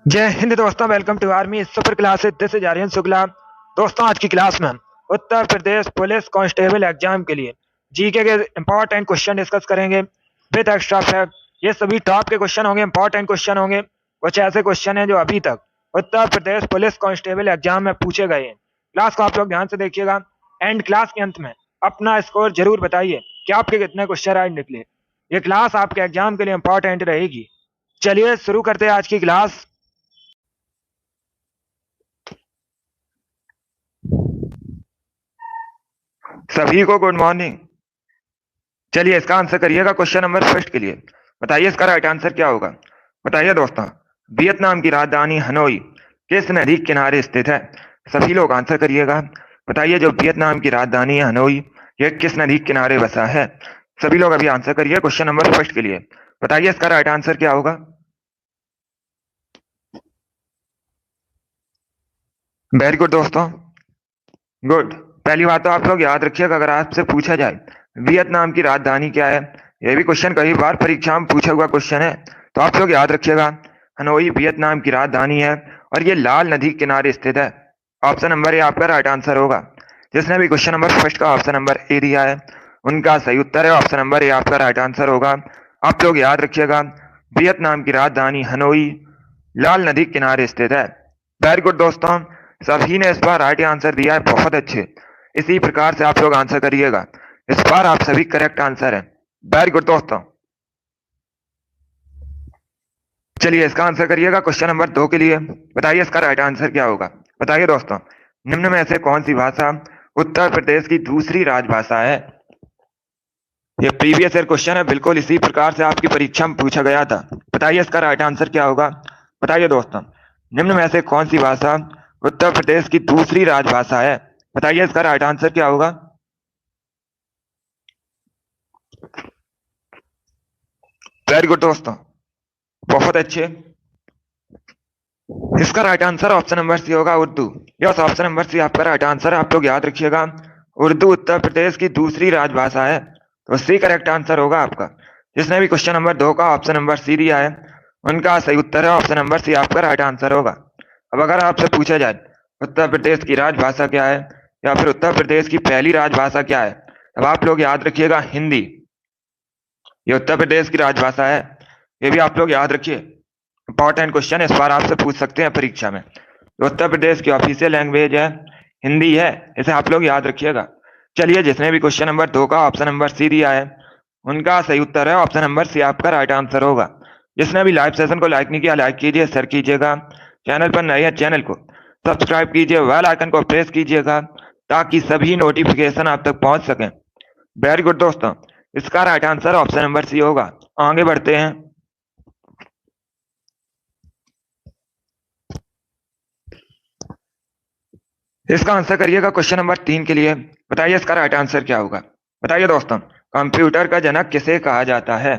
जय हिंद दोस्तों, welcome to army super classes. This is Aryan Shukla. दोस्तों, आज की क्लास में हम Uttar Pradesh police constable exam के लिए जीके के इंपॉर्टेंट क्वेश्चन डिस्कस करेंगे विद एक्स्ट्रा फैक्ट। ये सभी टॉप के क्वेश्चन होंगे, इंपॉर्टेंट क्वेश्चन होंगे। कुछ ऐसे क्वेश्चन हैं जो अभी तक उत्तर प्रदेश पुलिस कांस्टेबल एग्जाम में पूछे गए हैं। क्लास को आप लोग ध्यान से देखिएगा। एंड क्लास के अंत में अपना स्कोर जरूर बताइए कि आपके कितने क्वेश्चन राइट निकले। ये क्लास आपके एग्जाम के लिए इंपॉर्टेंट रहेगी। चलिए शुरू करते हैं आज की क्लास। सभी को गुड मॉर्निंग। चलिए इसका आंसर करिएगा क्वेश्चन नंबर फर्स्ट के लिए। बताइए इसका राइट आंसर क्या होगा। बताइए दोस्तों, वियतनाम की राजधानी हनोई किस नदी के किनारे स्थित है। सभी लोग आंसर करिएगा। बताइए जो वियतनाम की राजधानी है हनोई, यह किस नदी के किनारे बसा है। सभी लोग अभी आंसर करिए क्वेश्चन नंबर फर्स्ट के लिए। बताइए इसका राइट आंसर क्या होगा। वेरी गुड दोस्तों, गुड। पहली बात तो आप लोग याद रखिएगा, अगर आपसे पूछा जाए वियतनाम की राजधानी क्या है, यह भी क्वेश्चन कई बार परीक्षा में पूछा हुआ क्वेश्चन है, तो आप लोग याद रखिएगा हनोई वियतनाम की राजधानी है और ये लाल नदी के किनारे स्थित है। ऑप्शन नंबर ए आपका राइट आंसर होगा। जिसने भी क्वेश्चन नंबर फर्स्ट का ऑप्शन नंबर ए दिया है उनका सही उत्तर है ऑप्शन नंबर ए आपका राइट आंसर होगा। आप लोग याद रखिएगा, वियतनाम की राजधानी हनोई लाल नदी के किनारे स्थित है। वेरी गुड दोस्तों, सभी ने इस बार राइट आंसर दिया है, बहुत अच्छे। इसी प्रकार से आप लोग आंसर करिएगा, इस बार आप सभी करेक्ट आंसर है। वेरी गुड दोस्तों। चलिए इसका आंसर करिएगा क्वेश्चन नंबर 2 के लिए। बताइए इसका राइट आंसर क्या होगा। बताइए दोस्तों, निम्न में से कौन सी भाषा उत्तर प्रदेश की दूसरी राजभाषा है। ये प्रीवियस ईयर क्वेश्चन है, बिल्कुल इसी प्रकार से आपकी परीक्षा में पूछा गया था। बताइए इसका राइट आंसर क्या होगा। बताइए दोस्तों, निम्न में से कौन सी भाषा उत्तर प्रदेश की दूसरी राजभाषा है। बताइए इसका राइट आंसर क्या होगा। वेरी गुड दोस्तों, बहुत अच्छे। इसका right answer option number C होगा, Urdu. Yes, option number C आपका राइट आंसर है। आप लोग याद रखिएगा, उर्दू उत्तर प्रदेश की दूसरी राजभाषा है, तो सी करेक्ट आंसर होगा आपका। जिसने भी क्वेश्चन नंबर 2 का ऑप्शन नंबर सी दिया है उनका सही उत्तर है ऑप्शन नंबर सी आपका राइट आंसर होगा। अब अगर आपसे पूछा जाए उत्तर प्रदेश की राजभाषा क्या है या फिर उत्तर प्रदेश की पहली राजभाषा क्या है, तब आप लोग याद रखिएगा हिंदी। ये उत्तर प्रदेश की राजभाषा है, ये भी आप लोग याद रखिए। इंपॉर्टेंट क्वेश्चन इस बार आपसे पूछ सकते हैं परीक्षा में। तो उत्तर प्रदेश की ऑफिशियल लैंग्वेज है हिंदी है, इसे आप लोग याद रखिएगा। चलिए, जिसने भी क्वेश्चन नंबर 2 का ऑप्शन नंबर सी दिया है उनका सही उत्तर है ऑप्शन नंबर सी आपका राइट आंसर होगा। जिसने भी लाइव सेशन को लाइक नहीं किया, लाइक कीजिए, शेयर कीजिएगा। चैनल पर नए हैं, चैनल को सब्सक्राइब कीजिए, बेल आइकन को प्रेस कीजिएगा ताकि सभी नोटिफिकेशन आप तक पहुंच सकें। वेरी गुड दोस्तों, इसका right answer option number C होगा। आगे बढ़ते हैं। इसका आंसर करिएगा क्वेश्चन नंबर 3 के लिए। बताइए इसका राइट आंसर क्या होगा। बताइए दोस्तों, कंप्यूटर का जनक किसे कहा जाता है।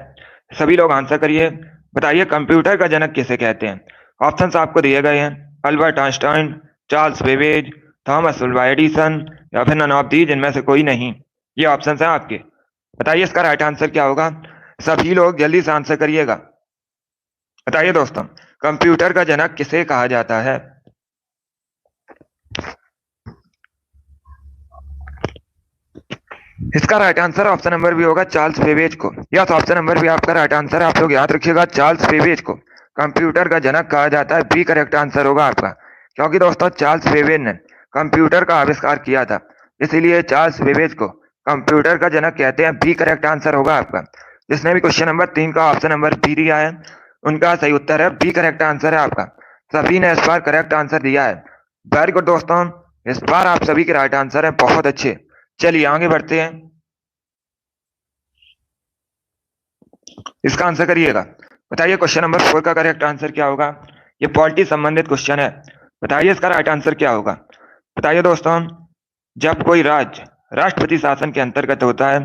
सभी लोग आंसर करिए। बताइए कंप्यूटर का जनक किसे कहते हैं। ऑप्शंस आपको दिए गए हैं, Albert Einstein, Charles Babbage, Thomas Alva Edison या फिर नन ऑफ दीज, इनमें से कोई नहीं। ये ऑप्शंस हैं आपके। बताइए इसका राइट आंसर क्या होगा। सभी लोग जल्दी से आंसर करिएगा। बताइए दोस्तों, कंप्यूटर का जनक किसे कहा जाता है। इसका right answer option number B होगा चार्ल्स बेबेज को। यस, ऑप्शन नंबर भी आपका राइट आंसर है। आप लोग याद रखिएगा, चार्ल्स बेबेज को कंप्यूटर का जनक कहा जाता है। बी करेक्ट आंसर होगा आपका, क्योंकि दोस्तों चार्ल्स बेबेज ने कंप्यूटर का आविष्कार किया था, इसीलिए चार्ल्स बेबेज को कंप्यूटर का जनक कहते हैं। बी करेक्ट आंसर होगा आपका। जिसने भी क्वेश्चन नंबर 3 का ऑप्शन नंबर बी दिया है उनका सही उत्तर है बी करेक्ट आंसर है आपका। सभी ने इस बार करेक्ट आंसर दिया है। वेरी गुड दोस्तों, इस बार आप सभी के राइट आंसर है, बहुत अच्छे। चलिए आगे बढ़ते हैं। इसका आंसर करिएगा। बताइए क्वेश्चन नंबर 4 का करेक्ट आंसर क्या होगा। ये पॉलिटी संबंधित क्वेश्चन है। बताइए इसका राइट आंसर क्या होगा। बताइए दोस्तों, जब कोई राज्य राष्ट्रपति शासन के अंतर्गत होता है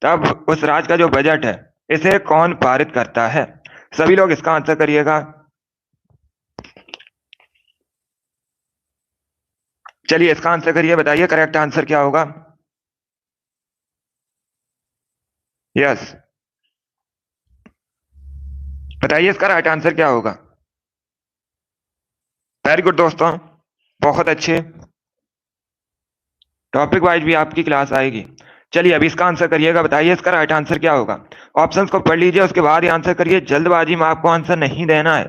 तब उस राज्य का जो बजट है इसे कौन पारित करता है। सभी लोग इसका आंसर करिएगा। चलिए इसका आंसर करिए। बताइए करेक्ट आंसर क्या होगा। यस, बताइए इसका राइट आंसर क्या होगा। वेरी गुड दोस्तों, बहुत अच्छे। टॉपिक वाइज भी आपकी क्लास आएगी। चलिए अब इसका आंसर करिएगा, बताइए इसका राइट आंसर क्या होगा। ऑप्शंस को पढ़ लीजिए, उसके बाद ही आंसर करिए, जल्दबाजी में आपको आंसर नहीं देना है।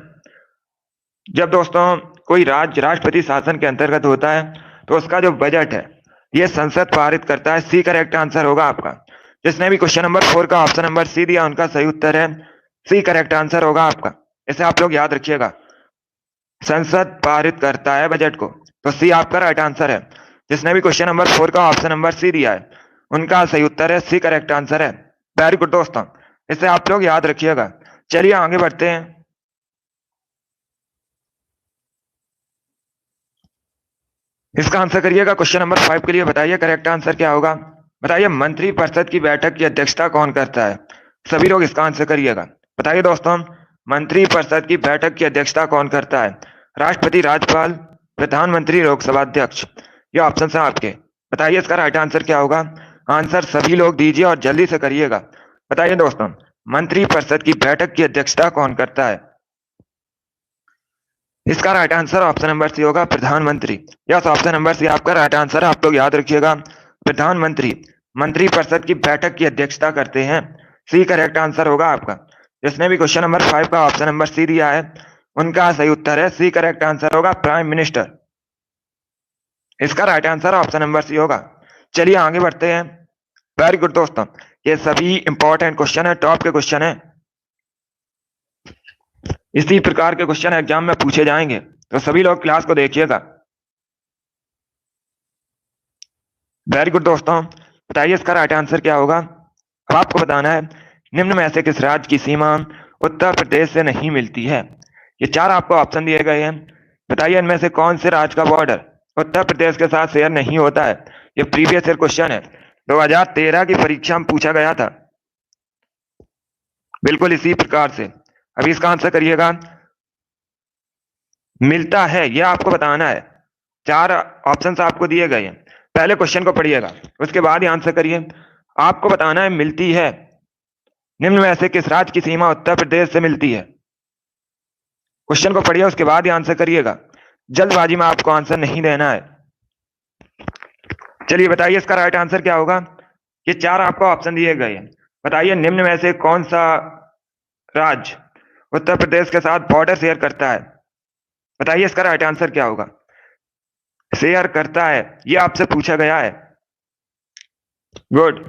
जब दोस्तों कोई राज्य राष्ट्रपति शासन के अंतर्गत होता है तो उसका जो बजट है ये संसद पारित करता है। सी करेक्ट आंसर होगा आपका। जिसने भी क्वेश्चन नंबर 4 का ऑप्शन नंबर सी दिया उनका सही उत्तर है सी करेक्ट आंसर होगा आपका। इसे आप लोग याद रखिएगा, संसद पारित करता है बजट को, तो सी आपका राइट आंसर है। जिसने भी क्वेश्चन नंबर 4 का ऑप्शन नंबर सी दिया है उनका सही उत्तर है सी करेक्ट आंसर है। वेरी गुड दोस्तों, इसे आप लोग याद रखिएगा। चलिए आगे बढ़ते हैं। इसका आंसर करिएगा क्वेश्चन नंबर 5 के लिए, बताइए करेक्ट आंसर क्या होगा। बताइए मंत्रिपरिषद की बैठक की अध्यक्षता कौन करता है। सभी लोग इसका आंसर करिएगा। बताइए दोस्तों, मंत्रिपरिषद की बैठक की अध्यक्षता कौन करता है। राष्ट्रपति, राज्यपाल, प्रधानमंत्री, लोकसभा अध्यक्ष। ये ऑप्शन है आपके। बताइए इसका राइट आंसर क्या होगा। आंसर सभी लोग दीजिए और जल्दी से करिएगा। बताइए दोस्तों, मंत्रिपरिषद की बैठक की अध्यक्षता कौन करता है। इसका right answer option number C होगा, प्रधानमंत्री। यस, ऑप्शन नंबर सी आपका राइट आंसर है। आप लोग याद रखिएगा, प्रधानमंत्री मंत्रिपरिषद की बैठक की अध्यक्षता करते हैं। सी करेक्ट आंसर होगा आपका। जिसने भी क्वेश्चन नंबर 5 का ऑप्शन नंबर सी दिया है उनका सही उत्तर है सी करेक्ट आंसर होगा, प्राइम मिनिस्टर। इसका right answer option number C होगा। चलिए आगे बढ़ते हैं। वेरी गुड दोस्तों, ये सभी इंपॉर्टेंट क्वेश्चन है, टॉप के क्वेश्चन है। इसी प्रकार के क्वेश्चन एग्जाम में पूछे जाएंगे, तो सभी लोग क्लास को देखिएगा। वेरी गुड दोस्तों, बताइए इसका राइट आंसर क्या होगा। अब आपको बताना है निम्न में से किस राज्य की सीमा उत्तर प्रदेश से नहीं मिलती है। ये 4 आपको ऑप्शन दिए गए हैं। बताइए इनमें से कौन से राज्य का बॉर्डर उत्तर प्रदेश के साथ शेयर नहीं होता है। ये प्रीवियस ईयर क्वेश्चन है, 2013 की परीक्षा में पूछा गया था, बिल्कुल इसी प्रकार से। अभी इसका आंसर करिएगा। मिलता है यह आपको बताना है। 4 ऑप्शंस आपको दिए गए हैं, पहले क्वेश्चन को पढ़िएगा उसके बाद ही आंसर करिए। आपको बताना है मिलती है निम्न में से किस राज्य की सीमा उत्तर प्रदेश से मिलती है। क्वेश्चन को पढ़िए उसके बाद ही आंसर करिएगा, जल्दबाजी में आपको आंसर नहीं देना है। चलिए बताइए इसका राइट आंसर क्या होगा। ये 4 आपको ऑप्शन दिए गए हैं। बताइए निम्न में से कौन सा राज्य उत्तर प्रदेश के साथ बॉर्डर शेयर करता है। बताइए इसका राइट आंसर क्या होगा। शेयर करता है ये आपसे पूछा गया है। गुड,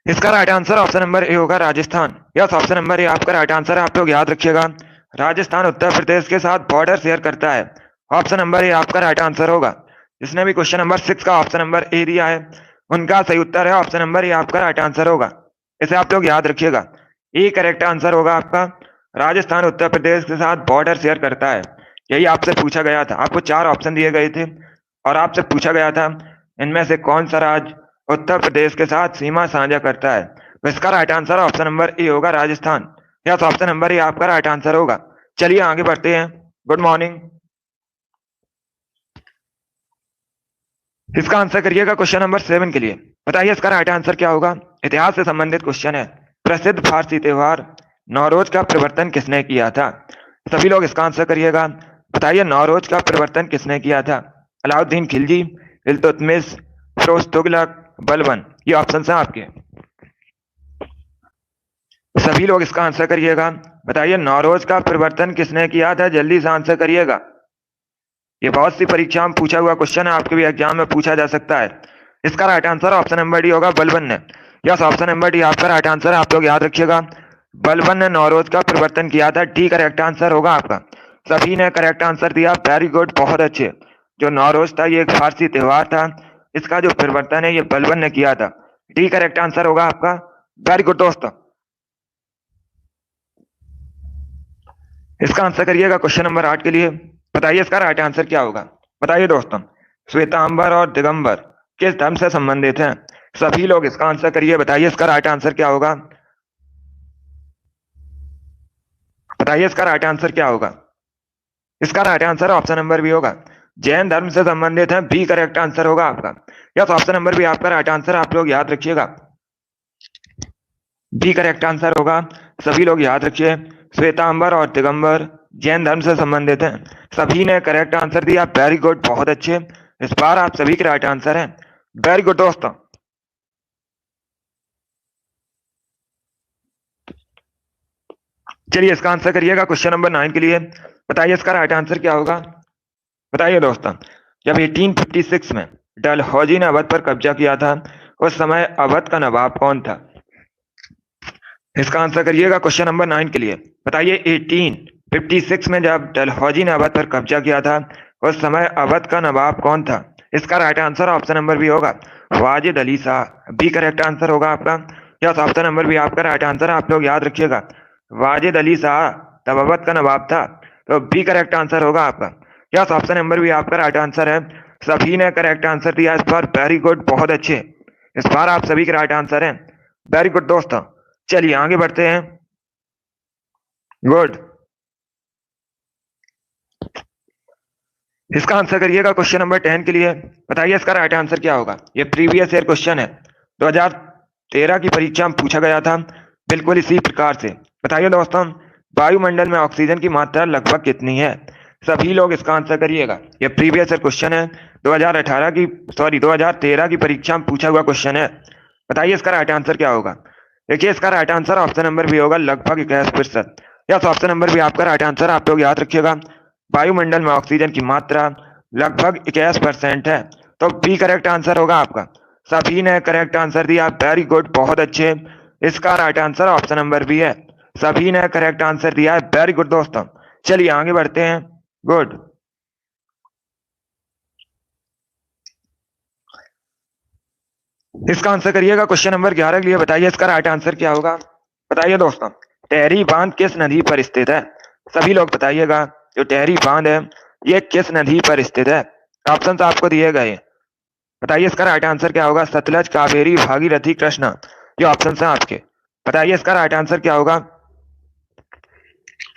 इसका right answer option number A होगा, Rajasthan. Yes, option number A आपका राइट आंसर है। आप लोग याद रखिएगा, राजस्थान उत्तर प्रदेश के साथ बॉर्डर शेयर करता है। ऑप्शन नंबर ए आपका राइट आंसर होगा। जिसने भी क्वेश्चन नंबर 6 का ऑप्शन नंबर ए दिया है उनका सही उत्तर है ऑप्शन नंबर ए आपका राइट आंसर होगा। इसे आप लोग याद रखिएगा, ए करेक्ट आंसर होगा आपका। राजस्थान उत्तर प्रदेश के साथ बॉर्डर शेयर करता है, यही आपसे पूछा गया था। आपको 4 ऑप्शन दिए गए थे और आपसे पूछा गया था इनमें से कौन सा राज्य उत्तर प्रदेश के साथ सीमा साझा करता है। तो इसका right answer option number A होगा, Rajasthan. Yes, option number A आपका राइट आंसर होगा। चलिए आगे बढ़ते हैं। Good morning. इसका आंसर करिएगा क्वेश्चन नंबर 7 के लिए। बताइए इसका राइट आंसर क्या होगा। इतिहास से संबंधित क्वेश्चन है। प्रसिद्ध फारसी त्योहार नौरोज का प्रवर्तन किसने किया था। सभी लोग इसका आंसर करिएगा। बताइए नौरोज का प्रवर्तन किसने किया था। अलाउद्दीन खिलजी, इल्तुतमिश, फिरोज तुगलक, बलबन। ये ऑप्शन है आपके। सभी लोग इसका आंसर करिएगा। बताइए नौरोज का प्रवर्तन किसने किया था, जल्दी से आंसर करिएगा। ये बहुत सी परीक्षा में पूछा हुआ क्वेश्चन है, आपके भी एग्जाम में पूछा जा सकता है। इसका right answer option number D होगा, बलबन ने। यस, ऑप्शन नंबर डी आपका राइट आंसर है। आप लोग याद रखिएगा, बलबन ने नौरोज का प्रवर्तन किया था। डी करेक्ट आंसर होगा आपका। सभी ने करेक्ट आंसर दिया, वेरी गुड, बहुत अच्छे। जो नौरोज था ये एक फारसी त्योहार था, इसका जो प्रवर्तन है ये बलबन ने किया था। डी करेक्ट आंसर होगा आपका। वेरी गुड दोस्तों, इसका आंसर करिएगा क्वेश्चन नंबर 8 के लिए। बताइए इसका राइट आंसर क्या होगा। बताइए दोस्तों, श्वेतांबर और दिगंबर किस धर्म से संबंधित हैं। सभी लोग इसका आंसर करिए। बताइए इसका राइट आंसर क्या होगा। बताइए इसका राइट आंसर क्या होगा। इसका right answer option number B होगा, जैन धर्म से संबंधित है। बी करेक्ट आंसर होगा आपका। यस, ऑप्शन नंबर बी आपका राइट आंसर। आप लोग याद रखिएगा, बी करेक्ट आंसर होगा। सभी लोग याद रखिए, श्वेतांबर और दिगंबर जैन धर्म से संबंधित है। सभी ने करेक्ट आंसर दिया, वेरी गुड, बहुत अच्छे। इस बार आप सभी के राइट आंसर है। वेरी गुड दोस्तों। चलिए इसका आंसर करिएगा क्वेश्चन नंबर 9 के लिए। बताइए इसका राइट आंसर क्या होगा। बताइए दोस्तों, जब 1856 में डलहौजी ने अवध पर कब्जा किया था, उस समय अवध का नवाब कौन था। इसका आंसर करिएगा क्वेश्चन नंबर 9 के लिए। बताइए 1856 में जब डलहौजी ने अवध पर कब्जा किया था, उस समय अवध का नवाब कौन था। इसका right answer option number B होगा, Wajid Ali Shah. B correct answer होगा आपका। यस, ऑप्शन नंबर बी आपका राइट आंसर है। आप लोग याद रखिएगा, वाजिद अली शाह तब अवध का नवाब था, तो बी करेक्ट आंसर होगा आपका। यस, ऑप्शन नंबर बी आपका राइट आंसर है। सभी ने करेक्ट आंसर दिया इस बार, वेरी गुड, बहुत अच्छे। इस बार आप सभी के राइट आंसर है। वेरी गुड दोस्तों। चलिए आगे बढ़ते हैं। गुड। इसका आंसर करिएगा क्वेश्चन नंबर 10 के लिए। बताइए इसका राइट आंसर क्या होगा। ये प्रीवियस ईयर क्वेश्चन है, 2013 की परीक्षा में पूछा गया था, बिल्कुल इसी प्रकार से। बताइए दोस्तों, वायुमंडल में ऑक्सीजन की मात्रा लगभग कितनी है। सभी लोग इसका आंसर करिएगा। ये प्रीवियस ईयर क्वेश्चन है, 2013 की परीक्षा में पूछा हुआ क्वेश्चन है। बताइए इसका राइट आंसर क्या होगा। देखिए इसका right answer option number B होगा, लगभग 21%। यस, ऑप्शन नंबर बी आपका राइट आंसर। आप लोग याद रखिएगा, वायुमंडल में ऑक्सीजन की मात्रा लगभग 21% है, तो बी करेक्ट आंसर होगा आपका। सभी ने करेक्ट आंसर दिया, वेरी गुड, बहुत अच्छे। इसका right answer option number B है। सभी ने करेक्ट आंसर दिया है, वेरी गुड दोस्तों। चलिए आगे बढ़ते हैं। गुड। इसका आंसर करिएगा क्वेश्चन नंबर 11 के लिए। बताइए इसका राइट आंसर क्या होगा। बताइए दोस्तों, टेहरी बांध किस नदी पर स्थित है। सभी लोग बताइएगा, जो टेहरी बांध है ये किस नदी पर स्थित है। ऑप्शन आपको दिए गए। बताइए इसका राइट आंसर क्या होगा। सतलज, कावेरी, भागीरथी, कृष्णा। ये ऑप्शन है आपके। बताइए इसका राइट आंसर क्या होगा।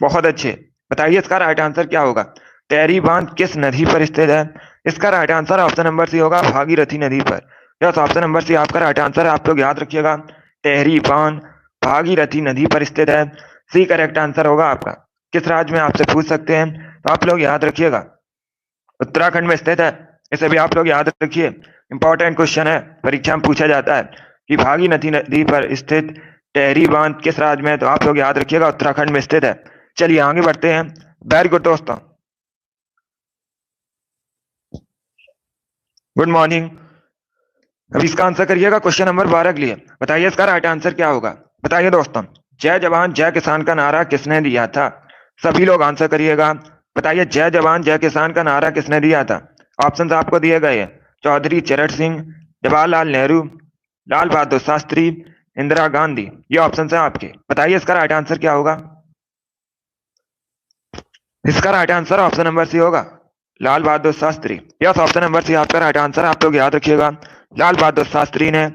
बहुत अच्छे। बताइए इसका राइट आंसर क्या होगा। टेहरी बांध किस नदी पर स्थित है। इसका right answer option number C होगा, भागीरथी नदी पर। यस, ऑप्शन नंबर सी आपका राइट आंसर है। आप लोग याद रखिएगा, टेहरी बांध भागीरथी नदी पर स्थित है। सी करेक्ट आंसर होगा आपका। किस राज्य में आपसे पूछ सकते हैं, तो आप लोग याद रखिएगा, उत्तराखंड में स्थित है। इसे भी आप लोग याद रखिए, इंपॉर्टेंट क्वेश्चन है, परीक्षा में पूछा जाता है कि भागीरथी नदी पर स्थित टेहरी बांध किस राज्य में है, तो आप लोग याद रखिएगा उत्तराखंड में स्थित है। चलिए आगे बढ़ते हैं। वेरी गुड दोस्तों, गुड मॉर्निंग। अब इसका आंसर करिएगा क्वेश्चन नंबर 12 के लिए। बताइए इसका राइट आंसर क्या होगा। बताइए दोस्तों, जय जवान जय किसान का नारा किसने दिया था। सभी लोग आंसर करिएगा। बताइए, जय जवान जय किसान का नारा किसने दिया था। ऑप्शन आपको दिए गए हैं, चौधरी चरण सिंह, जवाहरलाल नेहरू, लाल बहादुर शास्त्री, इंदिरा गांधी। ये ऑप्शन है आपके। बताइए इसका राइट आंसर क्या होगा। इसका right answer option number C होगा, Lal Bahadur Shastri. Yes, option number C आपका राइट आंसर। आप लोग याद रखिएगा, लाल बहादुर शास्त्री ने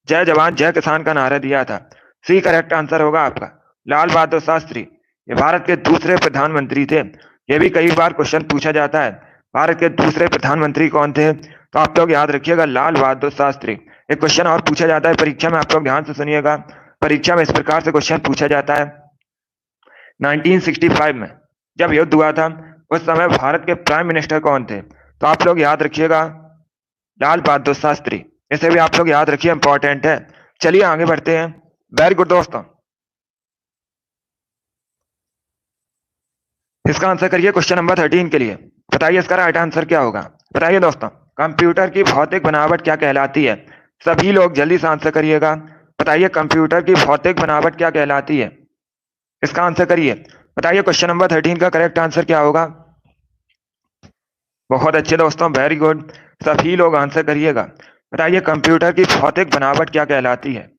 जय जवान जय किसान का नारा दिया था। सी करेक्ट आंसर होगा आपका, लाल बहादुर शास्त्री। ये भारत के दूसरे प्रधानमंत्री थे। ये भी कई बार क्वेश्चन पूछा जाता है, भारत के दूसरे प्रधानमंत्री कौन थे, तो आप लोग याद रखिएगा, लाल बहादुर शास्त्री। एक क्वेश्चन और पूछा जाता है परीक्षा में, आप लोग ध्यान से सुनिएगा। परीक्षा में इस प्रकार से क्वेश्चन पूछा जाता है, 1965 में जब युद्ध हुआ था, उस समय भारत के प्राइम मिनिस्टर कौन थे, तो आप लोग याद रखिएगा, लाल बहादुर शास्त्री। इसे भी आप लोग याद रखिए, इंपॉर्टेंट है। चलिए आगे बढ़ते हैं। वेरी गुड दोस्तों। इसका आंसर करिए क्वेश्चन नंबर 13 के लिए। बताइए इसका राइट आंसर क्या होगा। बताइए दोस्तों, कंप्यूटर की भौतिक बनावट क्या कहलाती है। सभी लोग जल्दी से आंसर करिएगा। बताइए कंप्यूटर की भौतिक बनावट क्या कहलाती है। इसका आंसर करिए। बताइए क्वेश्चन नंबर 13 का करेक्ट आंसर क्या होगा। बहुत अच्छे दोस्तों, वेरी गुड। सभी लोग आंसर करिएगा। बताइए कंप्यूटर की भौतिक बनावट क्या कहलाती है।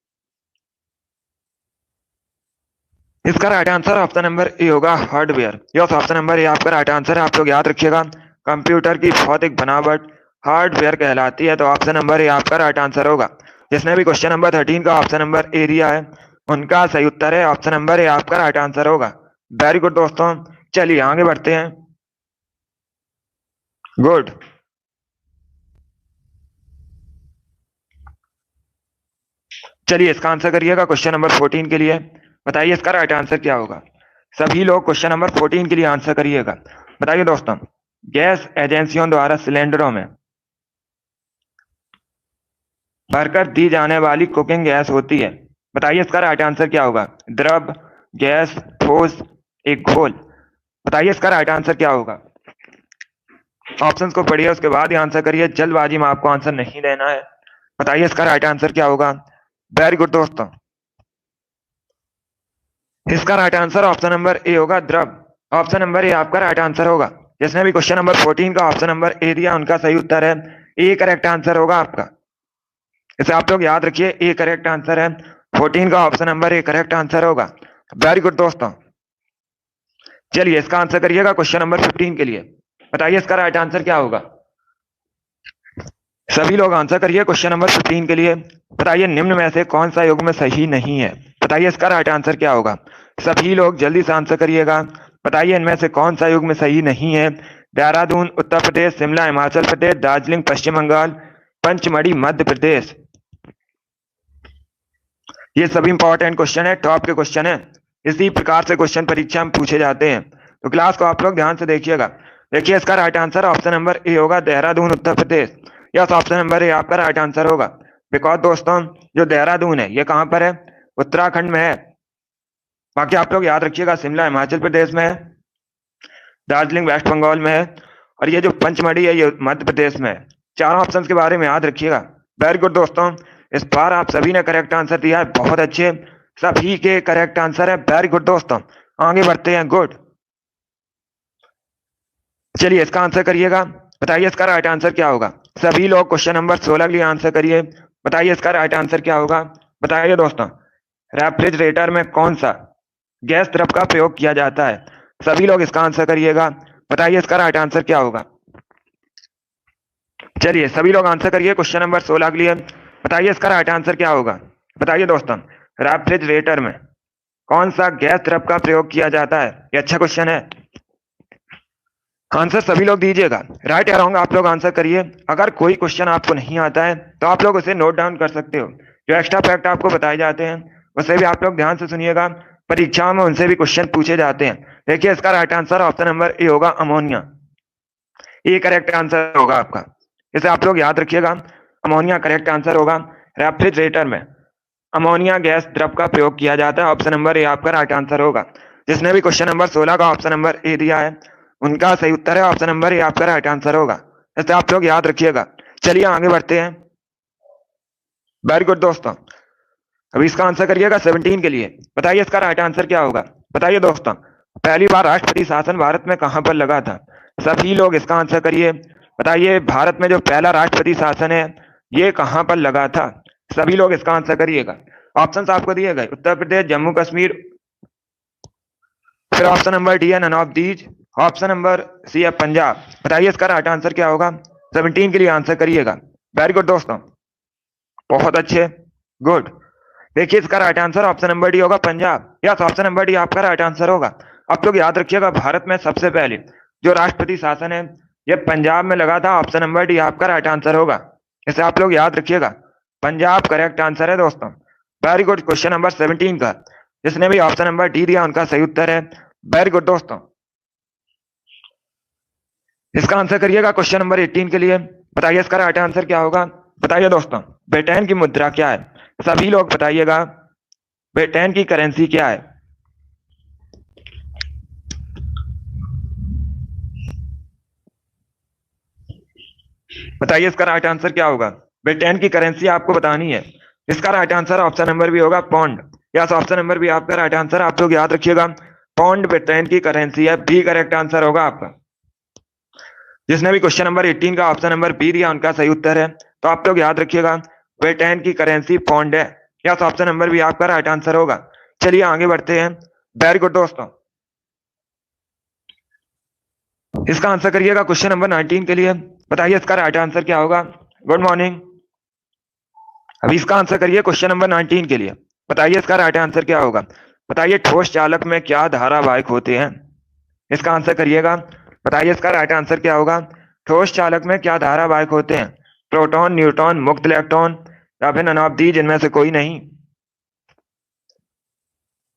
इसका right answer option number A होगा, hardware. Yes, option number A आपका राइट आंसर है। आप लोग याद रखिएगा, कंप्यूटर की भौतिक बनावट हार्डवेयर कहलाती है, तो ऑप्शन नंबर ए आपका राइट आंसर होगा। जिसने भी क्वेश्चन नंबर 13 का ऑप्शन नंबर ए दिया है, उनका सही उत्तर है ऑप्शन नंबर ए आपका राइट आंसर होगा। वेरी गुड दोस्तों। चलिए आगे बढ़ते हैं। गुड। चलिए इसका आंसर करिएगा क्वेश्चन नंबर 14 के लिए। बताइए इसका राइट आंसर क्या होगा। सभी लोग क्वेश्चन नंबर 14 के लिए आंसर करिएगा। बताइए दोस्तों, गैस एजेंसियों द्वारा सिलेंडरों में भरकर दी जाने वाली कुकिंग गैस होती है। बताइए इसका राइट आंसर क्या होगा? द्रव, गैस, ठोस, एक घोल। बताइए इसका राइट आंसर क्या होगा? ऑप्शंस को पढ़िए, उसके बाद ही आंसर करिए। जल्दबाजी में आपको आंसर नहीं देना है। बताइए इसका राइट आंसर क्या होगा? वेरी गुड दोस्तों, इसका right answer option number A होगा, द्रव। ऑप्शन नंबर ए आपका राइट आंसर होगा। जिसने भी क्वेश्चन नंबर 14 का ऑप्शन नंबर ए दिया, उनका सही उत्तर है ए करेक्ट आंसर होगा आपका। इसे आप लोग याद रखिए, ए करेक्ट आंसर है। 14 का option number A correct answer होगा। वेरी गुड दोस्तों, चलिए इसका आंसर करिएगा क्वेश्चन नंबर 15 के लिए। बताइए इसका राइट आंसर क्या होगा? सभी लोग आंसर करिए क्वेश्चन नंबर 15 के लिए। बताइए निम्न में से कौन सा युग्म सही नहीं है? बताइए इसका राइट आंसर क्या होगा? सभी लोग जल्दी से आंसर करिएगा। बताइए इनमें से कौन सा युग्म सही नहीं है? देहरादून उत्तर प्रदेश, शिमला हिमाचल प्रदेश, दार्जिलिंग पश्चिम बंगाल, पंचमढ़ी मध्य प्रदेश। ये सभी इंपॉर्टेंट क्वेश्चन है, टॉप के क्वेश्चन है। इसी प्रकार से क्वेश्चन परीक्षा में पूछे जाते हैं, तो क्लास को आप लोग ध्यान से देखिएगा। देखिए इसका right answer option number A होगा, देहरादून उत्तर Pradesh. Yes, option number A आपका राइट आंसर होगा। बिकॉज दोस्तों, जो देहरादून है ये कहां पर है? उत्तराखंड में है। बाकी आप लोग याद रखिएगा, शिमला हिमाचल प्रदेश में है, दार्जिलिंग वेस्ट बंगाल में है, और ये जो पंचमढ़ी है ये मध्य प्रदेश में है। चारों ऑप्शन के बारे में याद रखिएगा। वेरी गुड दोस्तों, इस बार आप सभी ने करेक्ट आंसर दिया है, बहुत अच्छे, सभी के करेक्ट आंसर है। वेरी गुड दोस्तों, आगे बढ़ते हैं। गुड, चलिए इसका आंसर करिएगा। बताइए इसका राइट आंसर क्या होगा? सभी लोग क्वेश्चन नंबर 16 के लिए आंसर करिए। बताइए इसका राइट आंसर क्या होगा? बताइए दोस्तों, रेफ्रिजरेटर में कौन सा गैस द्रव का प्रयोग किया जाता है? सभी लोग इसका आंसर करिएगा। बताइए इसका राइट आंसर क्या होगा? चलिए सभी लोग आंसर करिए क्वेश्चन नंबर 16 के लिए। बताइए इसका राइट आंसर क्या होगा? बताइए दोस्तों, रेफ्रिजरेटर में कौन सा गैस द्रव का प्रयोग किया जाता है? ये अच्छा क्वेश्चन है। आंसर सभी लोग दीजिएगा, राइट या रॉन्ग आप लोग आंसर करिए। अगर कोई क्वेश्चन आपको नहीं आता है तो आप लोग उसे नोट डाउन कर सकते हो। जो एक्स्ट्रा फैक्ट आपको बताए जाते हैं उसे भी आप लोग ध्यान से सुनिएगा, परीक्षाओं में उनसे भी क्वेश्चन पूछे जाते हैं। देखिए इसका right answer option number A होगा, अमोनिया। ये करेक्ट आंसर होगा आपका, इसे आप लोग याद रखिएगा, अमोनिया करेक्ट आंसर होगा। रेफ्रिजरेटर में अमोनिया गैस द्रव का प्रयोग किया जाता है, ऑप्शन नंबर ए आपका राइट आंसर होगा। जिसने भी क्वेश्चन नंबर 16 का ऑप्शन नंबर ए दिया है उनका सही उत्तर है ऑप्शन नंबर ए आपका राइट आंसर होगा। इसे आप लोग याद रखिएगा। चलिए आगे बढ़ते हैं। वेरी गुड दोस्तों, अभी इसका आंसर करिएगा 17 के लिए। बताइए इसका राइट आंसर क्या होगा? बताइए दोस्तों, पहली बार राष्ट्रपति शासन भारत में कहां पर लगा था? सभी लोग इसका आंसर करिए। बताइए भारत में जो पहला राष्ट्रपति शासन है ये कहां पर लगा था? सभी लोग इसका आंसर करिएगा। ऑप्शंस आपको दिए गए, उत्तर प्रदेश, जम्मू कश्मीर, फिर ऑप्शन नंबर डी है none of these, option number C है पंजाब। बताइए इसका राइट आंसर क्या होगा? 17 के लिए आंसर करिएगा। वेरी गुड दोस्तों, बहुत अच्छे, गुड। देखिए इसका right answer option number D होगा, Punjab. Yes, option number D आपका राइट आंसर होगा। आप लोग याद रखिएगा, भारत में सबसे पहले जो राष्ट्रपति शासन है ये पंजाब में लगा था, ऑप्शन नंबर डी आपका राइट आंसर होगा। इसे आप लोग याद रखिएगा, पंजाब करेक्ट आंसर है दोस्तों। वेरी गुड, क्वेश्चन नंबर 17 का जिसने भी ऑप्शन नंबर डी दिया उनका सही उत्तर है। वेरी गुड दोस्तों, इसका आंसर करिएगा क्वेश्चन नंबर 18 के लिए। बताइए इसका राइट आंसर क्या होगा? बताइए दोस्तों, ब्रिटेन की मुद्रा क्या है? सभी लोग बताइएगा, ब्रिटेन की करेंसी क्या है? बताइए इसका राइट आंसर क्या होगा? ब्रिटेन की करेंसी आपको बतानी है। इसका right answer option number B होगा, pond. Yes, option number B आपका राइट आंसर। आप लोग याद रखिएगा, पौंड ब्रिटेन की करेंसी है, बी करेक्ट आंसर होगा आपका। जिसने भी क्वेश्चन नंबर 18 का ऑप्शन नंबर बी दिया उनका सही उत्तर है। तो आप लोग याद रखिएगा, ब्रिटेन की करेंसी पौंड है। यस, ऑप्शन नंबर भी आपका राइट आंसर होगा। चलिए आगे बढ़ते हैं। वेरी गुड दोस्तों, इसका आंसर करिएगा क्वेश्चन नंबर 19 के लिए। बताइए इसका राइट आंसर क्या होगा? गुड मॉर्निंग, अभी इसका आंसर करिए क्वेश्चन नंबर 19 के लिए। बताइए इसका राइट आंसर क्या होगा? बताइए ठोस चालक में क्या धारावाहिक होते हैं? इसका आंसर करिएगा। बताइए इसका राइट आंसर क्या होगा? ठोस चालक में क्या धारावाहिक होते हैं? प्रोटॉन, न्यूट्रॉन, मुक्त इलेक्ट्रॉन, या फिर नन ऑफ दीज, इनमें से कोई नहीं।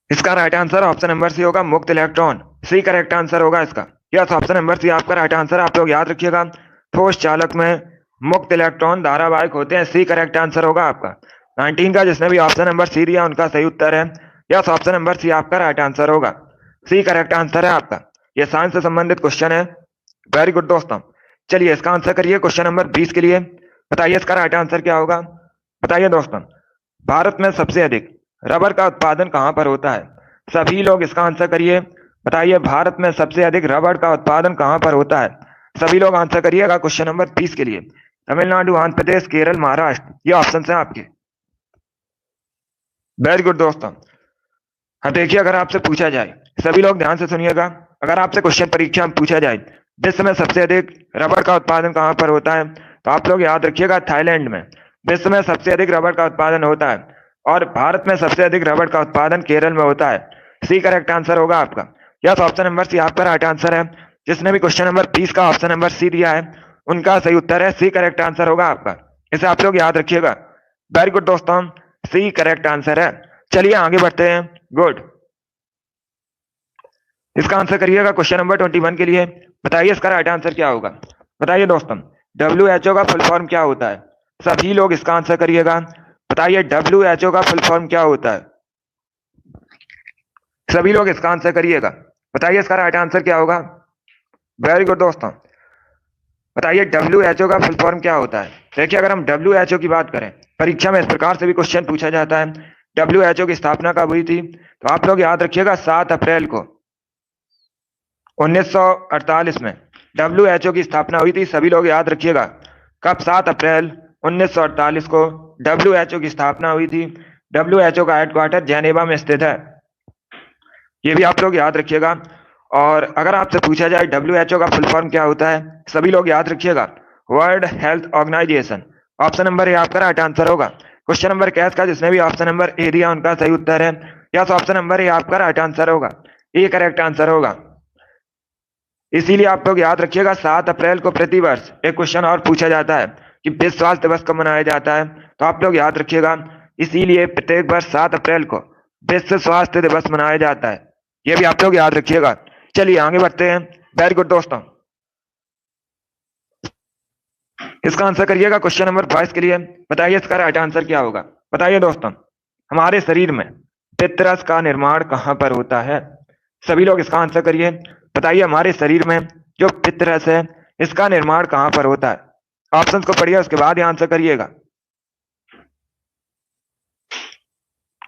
इसका right answer option number C होगा, मुक्त इलेक्ट्रॉन। सी करेक्ट आंसर होगा इसका। यस, ऑप्शन नंबर सी आपका राइट आंसर। आप लोग याद रखिएगा, ठोस चालक में मुक्त इलेक्ट्रॉन धारावाहिक होते हैं। सी करेक्ट आंसर होगा आपका। 19 का जिसने भी ऑप्शन नंबर सी दिया उनका सही उत्तर है। यस, ऑप्शन नंबर सी आपका राइट आंसर होगा। सी करेक्ट आंसर है आपका। ये साइंस से संबंधित क्वेश्चन है। वेरी गुड दोस्तों। चलिए इसका आंसर करिए क्वेश्चन नंबर 20 के लिए। बताइए इसका राइट आंसर क्या होगा। बताइए दोस्तों, भारत में सबसे अधिक रबर का उत्पादन कहां पर होता है। सभी लोग इसका आंसर करिए। बताइए भारत में सबसे अधिक रबर का उत्पादन कहां पर होता है। सभी लोग आंसर करिएगा क्वेश्चन नंबर 20 के लिए। तमिलनाडु, आंध्र प्रदेश, केरल, महाराष्ट्र, ये ऑप्शन है आपके। वेरी गुड दोस्तों। अब देखिए, अगर आपसे पूछा जाए, सभी लोग ध्यान से सुनिएगा, अगर आपसे क्वेश्चन परीक्षा में पूछा जाए विश्व में सबसे अधिक रबर का उत्पादन कहां पर होता है, तो आप लोग याद रखिएगा थाईलैंड में विश्व में सबसे अधिक रबर का उत्पादन होता है। और भारत में सबसे अधिक रबर का उत्पादन केरल में होता है। सी करेक्ट आंसर होगा आपका। यस, ऑप्शन नंबर सी आपका राइट आंसर है। जिसने भी क्वेश्चन नंबर 20 का ऑप्शन नंबर सी दिया है उनका सही उत्तर है। सी करेक्ट आंसर होगा आपका। इसे आप लोग याद रखिएगा। वेरी गुड दोस्तों, सी करेक्ट आंसर है। चलिए आगे बढ़ते हैं। गुड। इसका आंसर करिएगा क्वेश्चन नंबर 21 के लिए। बताइए इसका राइट आंसर क्या होगा। बताइए दोस्तों, WHO का फुल फॉर्म क्या होता है। सभी लोग इसका आंसर करिएगा। बताइए WHO का फुल फॉर्म क्या होता है। सभी लोग इसका आंसर करिएगा। बताइए इसका राइट आंसर क्या होगा। वेरी गुड दोस्तों। बताइए WHO का फुल फॉर्म क्या होता है। देखिए, अगर हम WHO की बात करें, परीक्षा में इस प्रकार से भी क्वेश्चन पूछा जाता है। WHO की स्थापना कब हुई थी, तो आप लोग याद रखिएगा 7 अप्रैल को 1948 में WHO की स्थापना हुई थी। सभी लोग याद रखिएगा कब, 7 अप्रैल 1948 को WHO की स्थापना हुई थी। WHO का हेडक्वार्टर जेनेवा में स्थित है। ये भी आप लोग याद रखिएगा। और अगर आपसे पूछा जाए WHO का फुल फॉर्म क्या होता है, सभी लोग याद रखिएगा World Health Organization. Option number A आपका राइट आंसर होगा। क्वेश्चन नंबर 21 का जिसने भी ऑप्शन नंबर ए दिया उनका सही उत्तर है। यस, ऑप्शन नंबर ए आपका राइट आंसर होगा। ए करेक्ट आंसर होगा। इसीलिए आप लोग याद रखिएगा 7 अप्रैल को प्रतिवर्ष एक क्वेश्चन और पूछा जाता है कि विश्व स्वास्थ्य दिवस कब मनाया जाता है, तो आप लोग याद रखिएगा इसीलिए प्रत्येक वर्ष 7 अप्रैल को विश्व स्वास्थ्य दिवस मनाया जाता है। ये भी आप लोग याद रखिएगा। चलिए आगे बढ़ते हैं। वेरी गुड दोस्तों। इसका आंसर करिएगा क्वेश्चन नंबर 22 के लिए। बताइए इसका राइट आंसर क्या होगा। बताइए दोस्तों, हमारे शरीर में पित्तरस का निर्माण कहां पर होता है। सभी लोग इसका आंसर करिए। बताइए हमारे शरीर में जो पित्तरस है इसका निर्माण कहां पर होता है। ऑप्शंस को पढ़िए, उसके बाद ही आंसर करिएगा।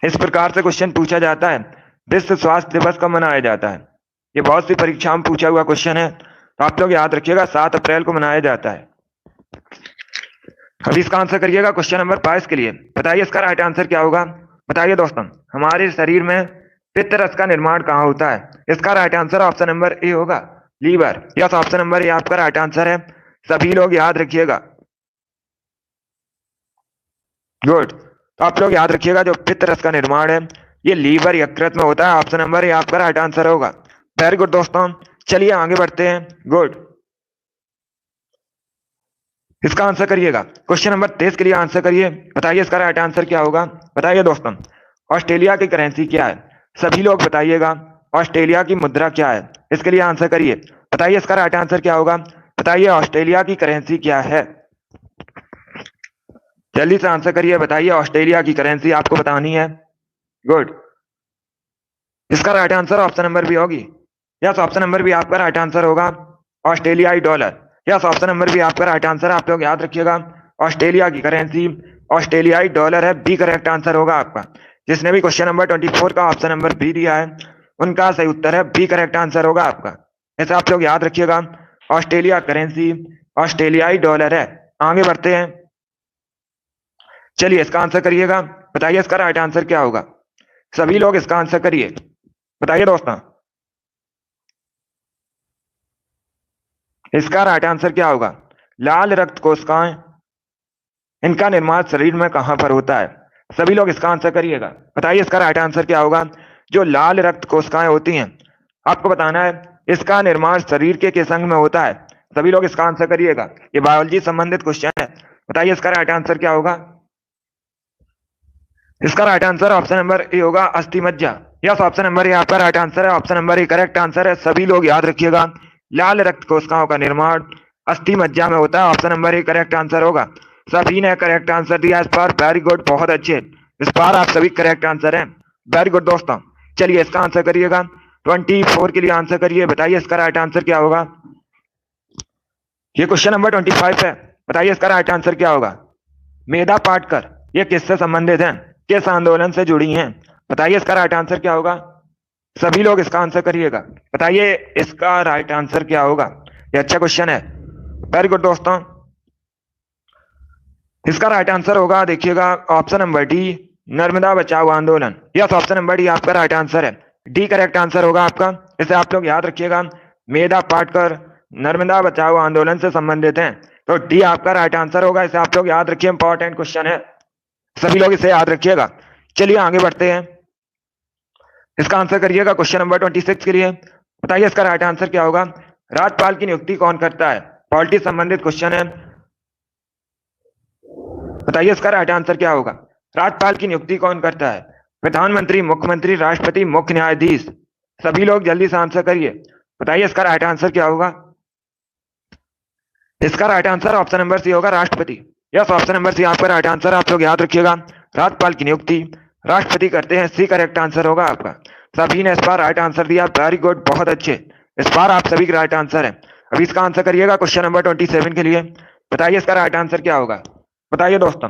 इस प्रकार से क्वेश्चन पूछा जाता है विश्व स्वास्थ्य दिवस कब मनाया जाता है। ये बहुत सी परीक्षाओं में पूछा हुआ क्वेश्चन है, तो आप लोग याद रखिएगा 7 अप्रैल को मनाया जाता है। अभी इसका आंसर करिएगा क्वेश्चन नंबर 22 के लिए। बताइए इसका राइट आंसर क्या होगा। बताइए दोस्तों, हमारे शरीर में पित्तरस का निर्माण कहां होता है। इसका right answer option number A होगा, liver. Yes, option number A आपका राइट आंसर है। सभी लोग याद रखिएगा। गुड। तो आप लोग याद रखिएगा जो पित्तरस का निर्माण है ये लीवर यकृत में होता है। ऑप्शन नंबर ए आपका राइट आंसर होगा। वेरी गुड दोस्तों। चलिए आगे बढ़ते हैं। गुड। इसका आंसर करिएगा क्वेश्चन नंबर 23 के लिए आंसर करिए। बताइए इसका राइट आंसर क्या होगा। बताइए दोस्तों, ऑस्ट्रेलिया की करेंसी क्या है। सभी लोग बताइएगा ऑस्ट्रेलिया की मुद्रा क्या है। इसके लिए आंसर करिए। बताइए इसका राइट आंसर क्या होगा। बताइए ऑस्ट्रेलिया की करेंसी क्या है। जल्दी से आंसर करिए। बताइए ऑस्ट्रेलिया की करेंसी आपको बतानी है। गुड। इसका right answer option number B होगी। यस, ऑप्शन नंबर बी आपका राइट आंसर होगा, ऑस्ट्रेलियाई dollar. Yes, option number B आपका राइट आंसर। आप लोग याद रखिएगा ऑस्ट्रेलिया की करेंसी ऑस्ट्रेलियाई डॉलर है। बी करेक्ट आंसर होगा आपका। जिसने भी क्वेश्चन नंबर 24 का ऑप्शन नंबर बी दिया है उनका सही उत्तर है। बी करेक्ट आंसर होगा आपका। ऐसे आप लोग याद रखिएगा ऑस्ट्रेलिया करेंसी ऑस्ट्रेलियाई डॉलर है। आगे बढ़ते हैं। चलिए इसका आंसर करिएगा। बताइए इसका राइट आंसर क्या होगा। सभी लोग इसका आंसर करिए। बताइए दोस्तों, इसका राइट आंसर क्या होगा। लाल रक्त कोशिकाएं, इनका निर्माण शरीर में कहां पर होता है। सभी लोग इसका आंसर करिएगा। बताइए इसका राइट आंसर क्या होगा। जो लाल रक्त कोशिकाएं होती हैं आपको बताना है इसका निर्माण शरीर के किस अंग में होता है। सभी लोग इसका आंसर करिएगा। ये बायोलॉजी संबंधित क्वेश्चन है। बताइए इसका राइट आंसर क्या होगा। इसका right answer option number A होगा, अस्थि मज्जा। यस, ऑप्शन नंबर ए आपका राइट आंसर है। Option number A correct answer है। सभी लोग याद रखिएगा, लाल रक्त कोशिकाओं का निर्माण अस्थि मज्जा में होता है। Option number A correct answer होगा। सभी ने करेक्ट आंसर दिया इस बार, वेरी गुड, बहुत अच्छे। इस बार आप सभी करेक्ट आंसर हैं, वेरी गुड दोस्तों। चलिए इसका आंसर करिएगा, 24 के लिए आंसर करिए, बताइए इसका राइट आंसर क्या होगा। ये क्वेश्चन नंबर 25 है, बताइए इसका राइट आंसर क्या होगा। मेधा पाटकर ये किससे संबंधित हैं, किस आंदोलन से जुड़ी हैं, बताइए इसका राइट आंसर क्या होगा। सभी लोग इसका आंसर करिएगा, बताइए इसका राइट आंसर क्या होगा। ये अच्छा क्वेश्चन है, वेरी गुड दोस्तों। इसका राइट आंसर होगा, देखिएगा, ऑप्शन नंबर डी, नर्मदा बचाओ आंदोलन। यस, ऑप्शन नंबर डी आपका राइट आंसर है। डी करेक्ट आंसर होगा आपका। इसे आप लोग याद रखिएगा, मेधा पाटकर नर्मदा बचाओ आंदोलन से संबंधित हैं, तो डी आपका राइट आंसर होगा। इसे आप लोग याद रखिए, इंपॉर्टेंट क्वेश्चन है, सभी लोग इसे याद रखिएगा। चलिए आगे बढ़ते हैं, इसका आंसर करिएगा क्वेश्चन नंबर 26 के लिए, बताइए इसका राइट आंसर क्या होगा। राज्यपाल की नियुक्ति कौन करता है, पॉलिटिक्स संबंधित क्वेश्चन है, बताइए इसका राइट आंसर क्या होगा। राज्यपाल की नियुक्ति कौन करता है, प्रधानमंत्री, मुख्यमंत्री, राष्ट्रपति, मुख्य न्यायाधीश। सभी लोग जल्दी से आंसर करिए, बताइए इसका राइट आंसर क्या होगा। इसका right answer option number C होगा, राष्ट्रपति। यस, ऑप्शन नंबर सी आपका राइट आंसर, आप लोग याद रखिएगा, राज्यपाल की नियुक्ति राष्ट्रपति करते हैं, सी करेक्ट आंसर होगा आपका। सभी ने इस बार राइट आंसर दिया, वेरी गुड, बहुत अच्छे, इस बार आप सभी का राइट आंसर है। अभी इसका आंसर करिएगा क्वेश्चन नंबर 27 के लिए, बताइए इसका राइट आंसर क्या होगा। बताइए दोस्तों,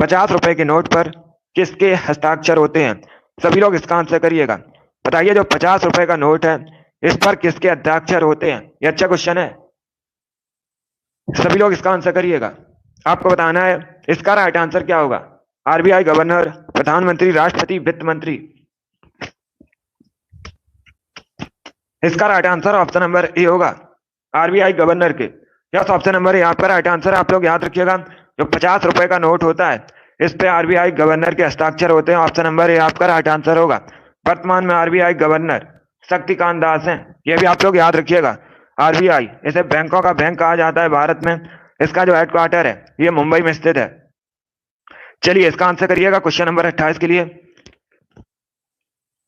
50 रुपए के नोट पर किसके हस्ताक्षर होते हैं, सभी लोग इसका आंसर करिएगा, बताइए जो 50 रुपए का नोट है इस पर किसके हस्ताक्षर होते हैं। ये अच्छा क्वेश्चन है, सभी लोग इसका आंसर करिएगा, आपको बताना है इसका राइट आंसर क्या होगा। आरबीआई गवर्नर, प्रधानमंत्री, राष्ट्रपति, वित्त मंत्री। इसका right answer option number A होगा, आरबीआई गवर्नर के। यस, ऑप्शन नंबर ए आपका राइट आंसर है। आप लोग याद रखिएगा, जो 50 रुपए का नोट होता है इस पे आरबीआई गवर्नर के हस्ताक्षर होते हैं। ऑप्शन नंबर ए आपका राइट आंसर होगा। वर्तमान में आरबीआई गवर्नर शक्तिकांत दास हैं, ये भी आप लोग याद रखिएगा। आरबीआई, इसे बैंकों का बैंक कहा जाता है भारत में, इसका जो हेडक्वार्टर है ये मुंबई में स्थित है। चलिए इसका आंसर करिएगा क्वेश्चन नंबर 28 के लिए,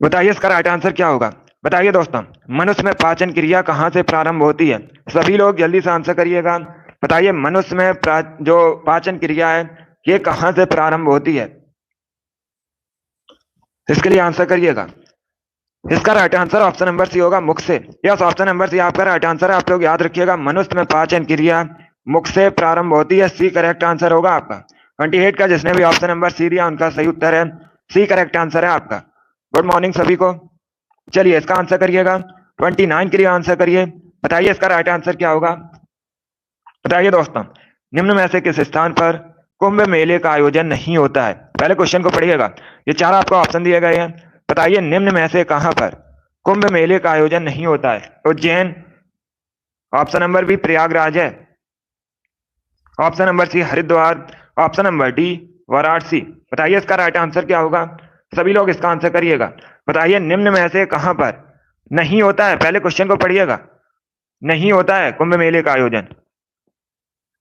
बताइए इसका राइट आंसर क्या होगा। बताइए दोस्तों, मनुष्य में पाचन क्रिया कहां से प्रारंभ होती है, सभी लोग जल्दी से आंसर करिएगा, बताइए मनुष्य में जो पाचन क्रिया है ये कहां से प्रारंभ होती है, इसके लिए आंसर करिएगा। इसका right answer option number C होगा, मुख से। यस, ऑप्शन नंबर सी आपका राइट आंसर है। आप लोग याद रखिएगा, मनुष्य में पाचन क्रिया मुख से प्रारंभ होती है, सी करेक्ट आंसर होगा आपका। 28 का जिसने भी ऑप्शन नंबर सी दिया उनका सही उत्तर है, सी करेक्ट आंसर है आपका। गुड मॉर्निंग सभी को। चलिए इसका आंसर करिएगा, 29 के लिए आंसर करिए, बताइए इसका राइट आंसर क्या होगा। बताइए दोस्तों, निम्न में से किस स्थान पर कुंभ मेले का आयोजन नहीं होता है। पहले क्वेश्चन को पढ़िएगा, ये चार आपको ऑप्शन दिए गए हैं, बताइए निम्न में से कहां पर कुंभ मेले का आयोजन नहीं होता है। Ujjain, option number B Prayagraj है, option number C Haridwar, option number D Varanasi. बताइए इसका राइट आंसर क्या होगा, सभी लोग इसका आंसर करिएगा, बताइए निम्न में से कहां पर नहीं होता है। पहले क्वेश्चन को पढ़िएगा, नहीं होता है कुंभ मेले का आयोजन।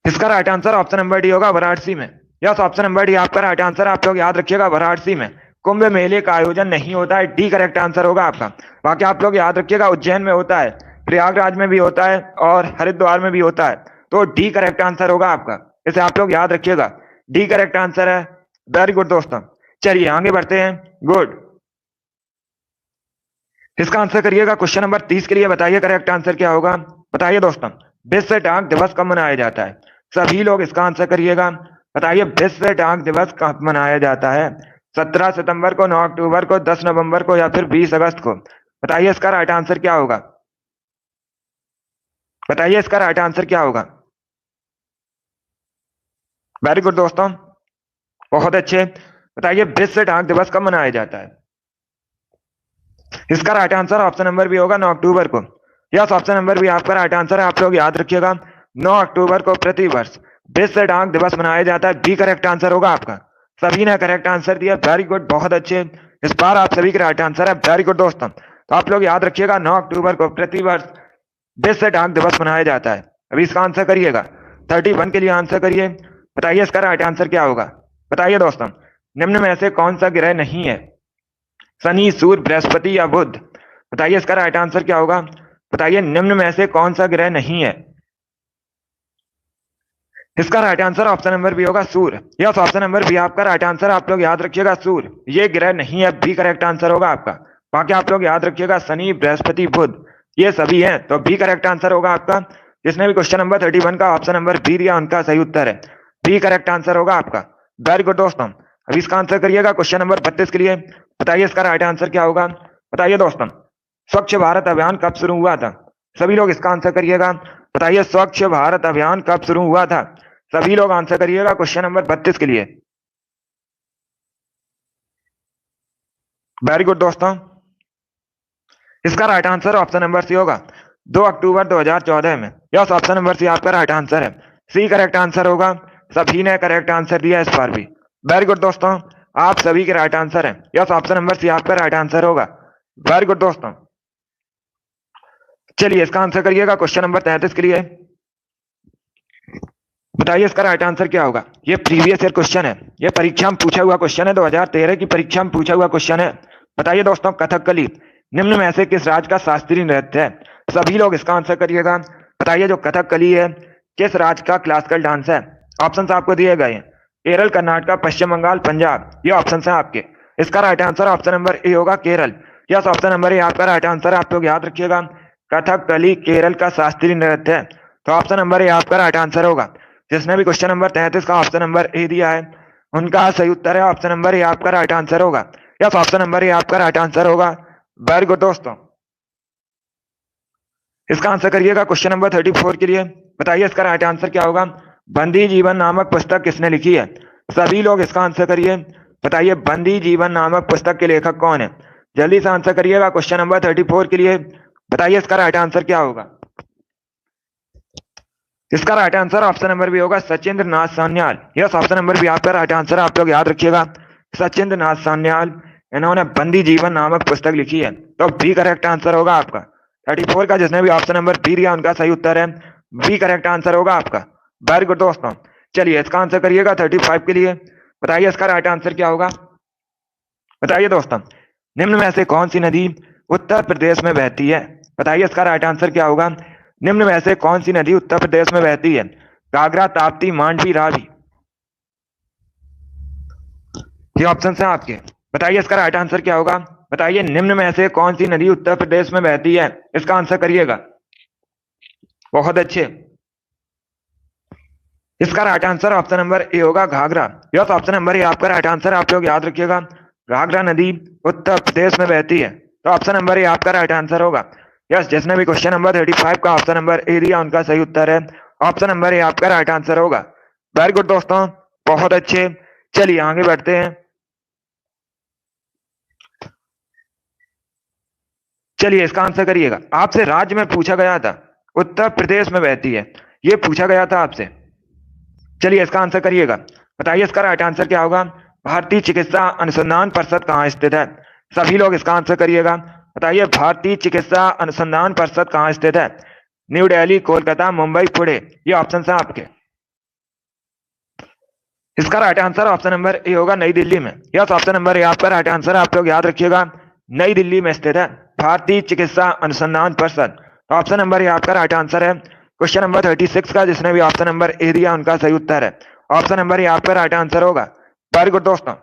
इसका right answer option number D होगा, वाराणसी में। यस, ऑप्शन नंबर डी आपका राइट आंसर, आप लोग याद रखिएगा, वाराणसी में कुंभ मेले का आयोजन नहीं होता है, डी करेक्ट आंसर होगा आपका। बाकी आप लोग याद रखिएगा, उज्जैन में होता है, प्रयागराज में भी होता है और हरिद्वार में भी होता है, तो डी करेक्ट आंसर होगा आपका, इसे आप लोग याद रखिएगा, डी करेक्ट आंसर है। वेरी गुड दोस्तों, चलिए आगे बढ़ते हैं, गुड। इसका आंसर करिएगा क्वेश्चन नंबर 30 के लिए, बताइए करेक्ट आंसर क्या होगा। बताइए दोस्तों, विश्व डाक दिवस कब मनाया जाता है, सभी लोग इसका आंसर करिएगा, बताइए विश्व डाक दिवस कब मनाया जाता है। 17 सितंबर को, 9 अक्टूबर को, 10 नवंबर को या फिर 20 अगस्त को। बताइए इसका राइट आंसर क्या होगा, बताइए इसका राइट आंसर क्या होगा। वेरी गुड दोस्तों, बहुत अच्छे, बताइए विश्व डाक दिवस कब मनाया जाता है। इसका right answer option number B होगा, 9 अक्टूबर को। यस, ऑप्शन नंबर बी आपका राइट आंसर है। आप लोग याद रखिएगा, 9 अक्टूबर को प्रति वर्ष विश्व डाक दिवस मनाया जाता है, बी करेक्ट आंसर होगा आपका। सभी ने करेक्ट आंसर दिया, वेरी गुड, बहुत अच्छे, इस बार आप सभी का राइट आंसर है, वेरी गुड दोस्तों। तो आप लोग याद रखिएगा, 9 अक्टूबर को प्रति वर्ष विश्व डाक दिवस मनाया जाता है। अभी इसका आंसर करिएगा, 31 के लिए आंसर करिए, बताइए इसका राइट आंसर क्या होगा। बताइए दोस्तों, निम्न में से कौन सा ग्रह नहीं है, शनि, सूर्य, बृहस्पति या बुध? बताइए इसका राइट आंसर क्या होगा। बताइए निम्न में से कौन सा ग्रह नहीं है। इसका right answer option number B होगा सूर्य। यस, ऑप्शन नंबर बी आपका राइट आंसर। आप लोग याद रखिएगा सूर्य ये ग्रह नहीं है, बी करेक्ट आंसर होगा आपका। बाकी आप लोग याद रखिएगा शनि, बृहस्पति, बुध ये सभी हैं, तो बी करेक्ट आंसर होगा आपका। जिसने भी क्वेश्चन नंबर 31 का ऑप्शन नंबर बी दिया उनका सही उत्तर है, बी करेक्ट आंसर होगा आपका। वेरी गुड दोस्तों, अभी इसका आंसर करिएगा क्वेश्चन नंबर 32 के लिए। बताइए इसका राइट आंसर क्या होगा। बताइए दोस्तों, स्वच्छ भारत अभियान कब शुरू हुआ था। सभी लोग इसका आंसर करिएगा। बताइए स्वच्छ भारत अभियान कब शुरू हुआ था। सभी लोग आंसर करिएगा क्वेश्चन नंबर 32 के लिए। वेरी गुड दोस्तों, इसका right answer option number C होगा 2 अक्टूबर 2014 में। यस, ऑप्शन नंबर सी आपका राइट आंसर है, सी करेक्ट आंसर होगा। सभी ने करेक्ट आंसर दिया इस बार भी। वेरी गुड दोस्तों, आप सभी के राइट आंसर है। यस, ऑप्शन नंबर सी आपका राइट आंसर होगा। वेरी गुड दोस्तों, चलिए इसका आंसर करिएगा क्वेश्चन नंबर 33 के लिए। बताइए इसका राइट आंसर क्या होगा। ये प्रीवियस ईयर क्वेश्चन है, ये परीक्षा में पूछा हुआ क्वेश्चन है, 2013 की परीक्षा में पूछा हुआ क्वेश्चन है। बताइए दोस्तों, कथकली निम्न में से किस राज्य का शास्त्रीय नृत्य है। सभी लोग इसका आंसर करिएगा। बताइए जो कथकली है किस राज्य का क्लासिकल डांस है। ऑप्शन आपको दिए गए हैं, केरल, कर्नाटक, पश्चिम बंगाल, पंजाब, ये ऑप्शन है आपके। इसका right answer option number A होगा, Kerala. Yes, option number A आपका राइट आंसर है। आप लोग याद रखिएगा कथकली केरल का शास्त्रीय नृत्य है, तो ऑप्शन नंबर ए आपका राइट आंसर होगा। जिसने भी क्वेश्चन नंबर 33 का ऑप्शन नंबर ए दिया है उनका सही उत्तर है ऑप्शन नंबर ए आपका राइट आंसर होगा। यस, ऑप्शन नंबर ए आपका राइट आंसर होगा। वेरी गुड दोस्तों, इसका आंसर करिएगा क्वेश्चन नंबर 34 के लिए। बताइए इसका राइट आंसर क्या होगा। बंदी जीवन नामक पुस्तक किसने लिखी है। सभी लोग इसका आंसर करिए। बताइए बंदी जीवन नामक पुस्तक के लेखक कौन है। जल्दी से आंसर करिएगा क्वेश्चन नंबर 34 के लिए। बताइए इसका राइट आंसर क्या होगा। इसका right answer option number B होगा, Sachindra Nath Sanyal. Yes, option number B आपका राइट आंसर। आप लोग याद रखिएगा सचिंद्र नाथ सान्याल, इन्होंने बंदी जीवन नामक पुस्तक लिखी है, तो बी करेक्ट आंसर होगा आपका। 34 का जिसने भी ऑप्शन नंबर बी दिया उनका सही उत्तर है, बी करेक्ट आंसर होगा आपका। वेरी गुड दोस्तों, चलिए इसका आंसर करिएगा 35 के लिए। बताइए इसका राइट आंसर क्या होगा। बताइए दोस्तों, निम्न में से कौन सी नदी उत्तर प्रदेश में बहती है। बताइए इसका राइट आंसर क्या होगा। निम्न में से कौन सी नदी उत्तर प्रदेश में बहती है। घाघरा, ताप्ती, मांडवी, रावी, ये ऑप्शन है आपके। बताइए इसका राइट आंसर क्या होगा। बताइए निम्न में से कौन सी नदी उत्तर प्रदेश में बहती है, इसका आंसर करिएगा। बहुत अच्छे, इसका right answer option number A होगा, Ghaghara. Yes, option number A आपका राइट आंसर। आप लोग याद रखिएगा घाघरा नदी उत्तर प्रदेश में बहती है, तो ऑप्शन नंबर ए आपका राइट आंसर होगा। यस, जिसने भी क्वेश्चन नंबर 35 का ऑप्शन नंबर ए दिया उनका सही उत्तर है, ऑप्शन नंबर ए आपका राइट आंसर होगा। वेरी गुड दोस्तों, बहुत अच्छे। चलिए आगे बढ़ते हैं। चलिए इसका आंसर करिएगा। आपसे राज्य में पूछा गया था, उत्तर प्रदेश में बहती है, ये पूछा गया था आपसे। चलिए इसका आंसर करिएगा। बताइए इसका राइट आंसर क्या होगा। भारतीय चिकित्सा अनुसंधान परिषद कहाँ स्थित है। सभी लोग इसका आंसर करिएगा। बताइए भारतीय चिकित्सा अनुसंधान परिषद कहाँ स्थित है। न्यू दिल्ली, कोलकाता, मुंबई, पुणे, ये ऑप्शन है आपके। इसका right answer option number A होगा, नई दिल्ली में। यस, ऑप्शन नंबर ए आपका राइट आंसर। आप लोग याद रखिएगा नई दिल्ली में स्थित है भारतीय चिकित्सा अनुसंधान परिषद, ऑप्शन नंबर ए आपका राइट आंसर है। क्वेश्चन नंबर 36 का जिसने भी ऑप्शन नंबर ए दिया उनका सही उत्तर है, ऑप्शन नंबर ए आपका राइट आंसर होगा। वेरी गुड दोस्तों,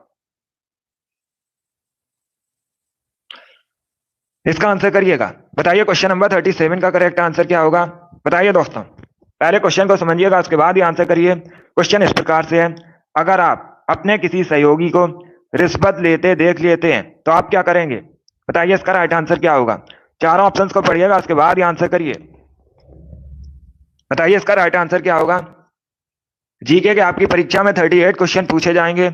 इसका आंसर करिएगा। बताइए क्वेश्चन नंबर 37 का करेक्ट आंसर क्या होगा। बताइए दोस्तों, पहले क्वेश्चन को समझिएगा उसके बाद ही आंसर करिए। क्वेश्चन इस प्रकार से है, अगर आप अपने किसी सहयोगी को रिश्वत लेते देख लेते हैं तो आप क्या करेंगे। बताइए इसका राइट आंसर क्या होगा। चारों ऑप्शंस को पढ़िएगा उसके बाद ही आंसर करिए। बताइए इसका राइट आंसर क्या होगा। जीके के आपकी परीक्षा में 38 क्वेश्चन पूछे जाएंगे।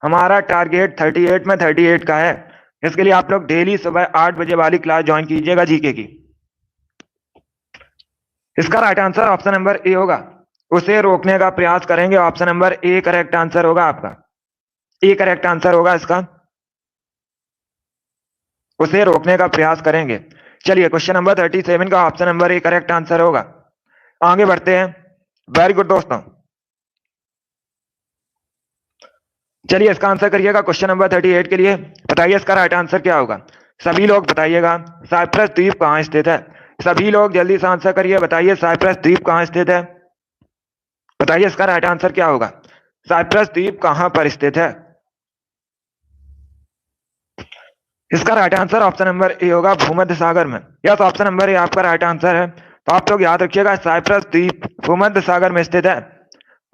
हमारा टारगेट 38 में 38 का है। इसके लिए आप लोग डेली सुबह 8 बजे वाली क्लास ज्वाइन कीजिएगा जीके की। इसका right answer option number A होगा, उसे रोकने का प्रयास करेंगे, option number A correct answer होगा आपका। ए करेक्ट आंसर होगा इसका, उसे रोकने का प्रयास करेंगे। चलिए क्वेश्चन नंबर 37 का option number A correct answer होगा। आगे बढ़ते हैं। वेरी गुड दोस्तों, चलिए इसका आंसर करिएगा क्वेश्चन नंबर 38 के लिए। बताइए इसका राइट आंसर क्या होगा। सभी लोग बताइएगा साइप्रस द्वीप कहाँ स्थित है। सभी लोग जल्दी से आंसर करिए। बताइए साइप्रस द्वीप कहाँ स्थित है। बताइए इसका राइट आंसर क्या होगा। साइप्रस द्वीप कहाँ पर स्थित है। इसका right answer option number A होगा, भूमध्य सागर में। यस, ऑप्शन नंबर ए आपका राइट आंसर है। तो आप लोग याद रखिएगा साइप्रस द्वीप भूमध्य सागर में स्थित है।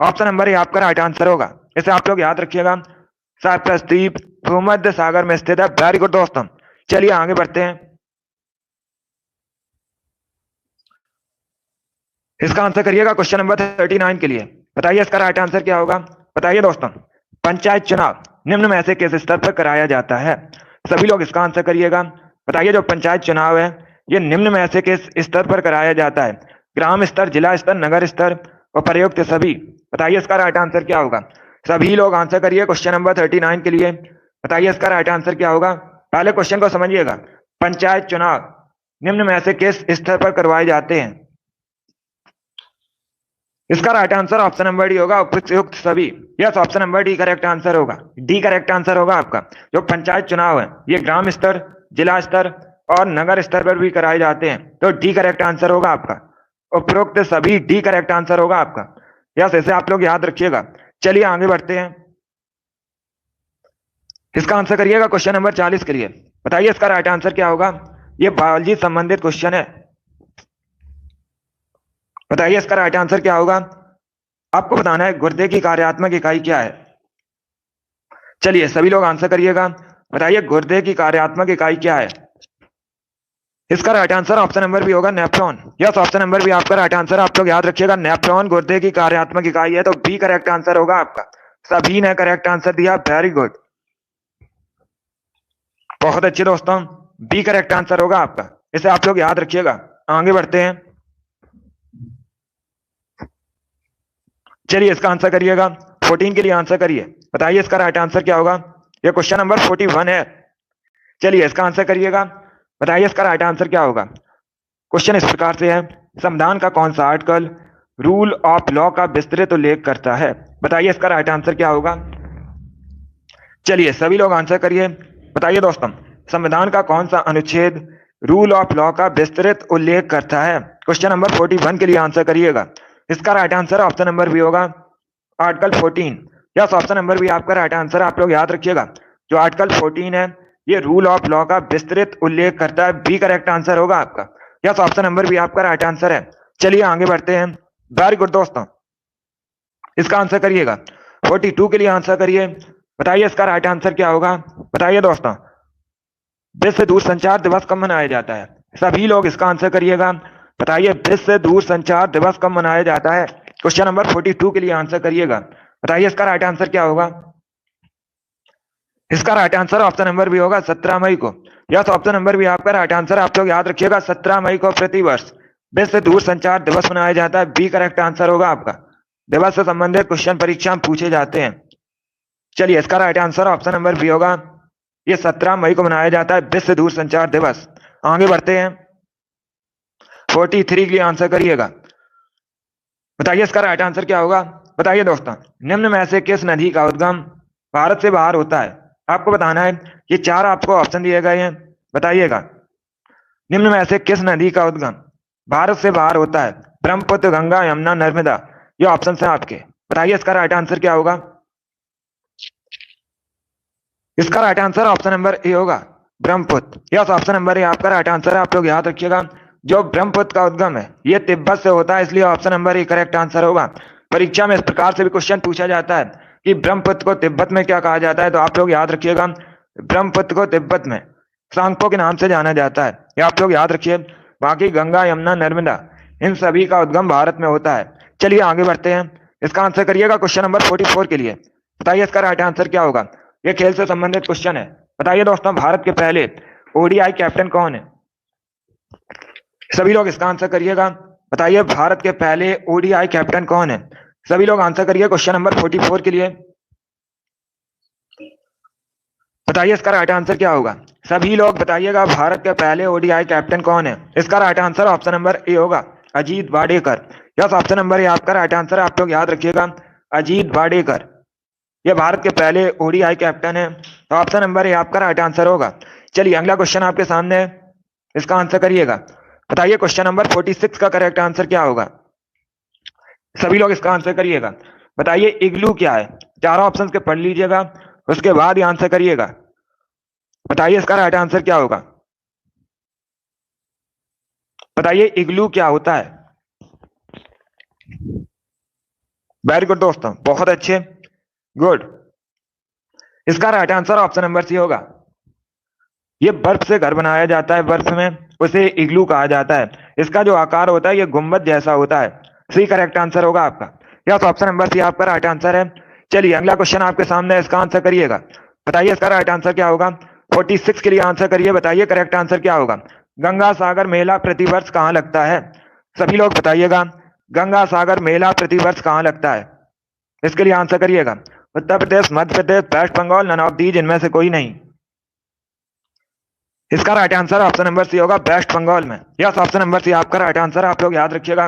ऑप्शन नंबर ए आपका राइट आंसर होगा। इसे आप लोग याद रखिएगा, साइप्रस द्वीप भूमध्य सागर में स्थित है। वेरी गुड दोस्तों, चलिए आगे बढ़ते हैं। इसका आंसर करिएगा क्वेश्चन नंबर 39 के लिए। बताइए इसका राइट आंसर क्या होगा। बताइए दोस्तों, पंचायत चुनाव निम्न में से किस स्तर पर कराया जाता है। सभी लोग इसका आंसर करिएगा। बताइए जो पंचायत चुनाव है ये निम्न में से किस स्तर पर कराया जाता है। ग्राम स्तर, जिला स्तर, नगर स्तर और प्रयुक्त सभी। बताइए इसका राइट आंसर क्या होगा। सभी लोग आंसर करिए क्वेश्चन नंबर 39 के लिए। बताइए इसका राइट आंसर क्या होगा। पहले क्वेश्चन को समझिएगा। पंचायत चुनाव निम्न में से किस स्तर पर करवाए जाते हैं। इसका right answer option number D होगा, उपयुक्त सभी। Yes, option number D correct answer होगा। डी करेक्ट आंसर होगा आपका। जो पंचायत चुनाव है ये ग्राम स्तर, जिला स्तर और नगर स्तर पर भी कराए जाते हैं। तो डी करेक्ट आंसर होगा आपका। उपरोक्त सभी, डी करेक्ट आंसर होगा आपका। यस, इसे आप लोग याद रखिएगा। चलिए आगे बढ़ते हैं। इसका आंसर करिएगा क्वेश्चन नंबर 40 के लिए। बताइए इसका राइट आंसर क्या होगा। ये बायोलॉजी संबंधित क्वेश्चन है। बताइए इसका राइट आंसर क्या होगा। आपको बताना है गुर्दे की कार्यात्मक इकाई क्या है। चलिए सभी लोग आंसर करिएगा। बताइए गुर्दे की कार्यात्मक इकाई क्या है। इसका right answer option number B होगा, nephron. Yes, option number B आपका राइट आंसर। आप लोग याद रखिएगा, नेफ्रॉन गुर्दे की कार्यात्मक इकाई है। तो बी करेक्ट आंसर होगा आपका। सभी ने करेक्ट आंसर दिया, वेरी गुड, बहुत अच्छे दोस्तों। बी करेक्ट आंसर होगा आपका। इसे आप लोग याद रखिएगा। आगे बढ़ते हैं। चलिए इसका आंसर करिएगा। 14 के लिए आंसर करिए। बताइए इसका राइट आंसर क्या होगा। ये क्वेश्चन नंबर 41 है। चलिए इसका आंसर करिएगा। बताइए इसका राइट आंसर क्या होगा। क्वेश्चन इस प्रकार से है, संविधान का कौन सा आर्टिकल रूल ऑफ लॉ का विस्तृत उल्लेख करता है। बताइए इसका राइट आंसर क्या होगा। चलिए सभी लोग आंसर करिए। बताइए दोस्तों, संविधान का कौन सा अनुच्छेद रूल ऑफ लॉ का विस्तृत उल्लेख करता है। क्वेश्चन नंबर 41 के लिए आंसर करिएगा। इसका right answer option number B होगा, article 14। Yes, option number B आपका राइट आंसर। आप लोग याद रखिएगा, जो आर्टिकल 14 है ये रूल ऑफ लॉ का विस्तृत उल्लेख करता है। बी करेक्ट आंसर होगा आपका। यस, ऑप्शन नंबर बी आपका राइट आंसर है। चलिए आगे बढ़ते हैं। वेरी गुड दोस्तों, इसका आंसर करिएगा। 42 के लिए आंसर करिए। बताइए इसका राइट आंसर क्या होगा। बताइए दोस्तों, विश्व दूरसंचार दिवस कब मनाया जाता है। सभी लोग इसका आंसर करिएगा। बताइए विश्व दूरसंचार दिवस कब मनाया जाता है। क्वेश्चन नंबर 42 के लिए आंसर करिएगा। बताइए इसका राइट आंसर क्या होगा। इसका right answer option number B होगा, 17 मई को। यस, ऑप्शन नंबर भी आपका राइट आंसर। आप लोग याद रखिएगा, 17 मई को प्रतिवर्ष विश्व दूरसंचार दिवस मनाया जाता है। बी करेक्ट आंसर होगा आपका। दिवस से संबंधित क्वेश्चन परीक्षा में पूछे जाते हैं। चलिए इसका right answer option number B होगा, ये 17 मई को मनाया जाता है विश्व दूरसंचार दिवस। आगे बढ़ते हैं। 43 के लिए आंसर करिएगा। बताइए इसका राइट आंसर क्या होगा। बताइए दोस्तों, निम्न में से किस नदी का उद्गम भारत से बाहर होता है। आपको बताना है, ये चार आपको ऑप्शन दिए गए हैं। बताइएगा निम्न में से किस नदी का उद्गम भारत से बाहर होता है। ब्रह्मपुत्र, गंगा, यमुना, नर्मदा, ये ऑप्शन है आपके। बताइए इसका राइट आंसर क्या होगा। इसका right answer option number A होगा, Brahmaputra. Yes, option number A आपका राइट आंसर है। आप लोग याद रखिएगा, जो ब्रह्मपुत्र का उद्गम है ये तिब्बत से होता है, इसलिए option number A correct answer होगा। परीक्षा में इस प्रकार से भी क्वेश्चन पूछा जाता है कि ब्रह्मपुत्र को तिब्बत में क्या कहा जाता है। तो आप लोग याद रखिएगा, ब्रह्मपुत्र को तिब्बत में सांगपो के नाम से जाना जाता है। ये आप लोग याद रखिए। बाकी गंगा, यमुना, नर्मदा, इन सभी का उद्गम भारत में होता है। चलिए आगे बढ़ते हैं। इसका आंसर करिएगा क्वेश्चन नंबर 44 के लिए। बताइए इसका राइट आंसर क्या होगा। ये खेल से संबंधित क्वेश्चन है। बताइए दोस्तों, भारत के पहले ओडीआई कैप्टन कौन है। सभी लोग इसका आंसर करिएगा। बताइए भारत के पहले ओडीआई कैप्टन कौन है। सभी लोग आंसर करिए क्वेश्चन नंबर 44 के लिए। बताइए इसका राइट आंसर क्या होगा। सभी लोग बताइएगा, भारत के पहले ओडीआई कैप्टन कौन है। इसका right answer option number A होगा, Ajit Wadekar. Yes, option number A आपका राइट आंसर है। आप लोग याद रखिएगा, अजीत वाडेकर। ये भारत के पहले ओडीआई कैप्टन है। तो ऑप्शन नंबर ए आपका राइट आंसर होगा। चलिए अगला क्वेश्चन आपके सामने है, इसका आंसर करिएगा। बताइए क्वेश्चन नंबर 46 का करेक्ट आंसर क्या होगा। सभी लोग इसका आंसर करिएगा। बताइए इग्लू क्या है। चारों ऑप्शन के पढ़ लीजिएगा, उसके बाद ही आंसर करिएगा। बताइए इसका राइट आंसर क्या होगा। बताइए इग्लू क्या होता है। वेरी गुड दोस्तों, बहुत अच्छे, गुड। इसका right answer option number C होगा। ये बर्फ से घर बनाया जाता है, बर्फ में, उसे इग्लू कहा जाता है। इसका जो आकार होता है ये गुंबद जैसा होता है। सी करेक्ट आंसर होगा आपका। यस, ऑप्शन नंबर सी आपका राइट आंसर है। चलिए अगला क्वेश्चन आपके सामने है, इसका आंसर करिएगा। बताइए इसका राइट आंसर क्या होगा। 46 के लिए आंसर करिए। बताइए करेक्ट आंसर क्या होगा। गंगा सागर मेला प्रतिवर्ष कहाँ लगता है। सभी लोग बताइएगा, गंगा सागर मेला प्रतिवर्ष कहाँ लगता है। इसके लिए आंसर करिएगा। Uttar Pradesh, Madhya Pradesh, West Bengal, none of these, इनमें से कोई नहीं। इसका right answer option number C होगा, वेस्ट बंगाल में। यस, ऑप्शन नंबर सी आपका राइट आंसर। आप लोग याद रखिएगा,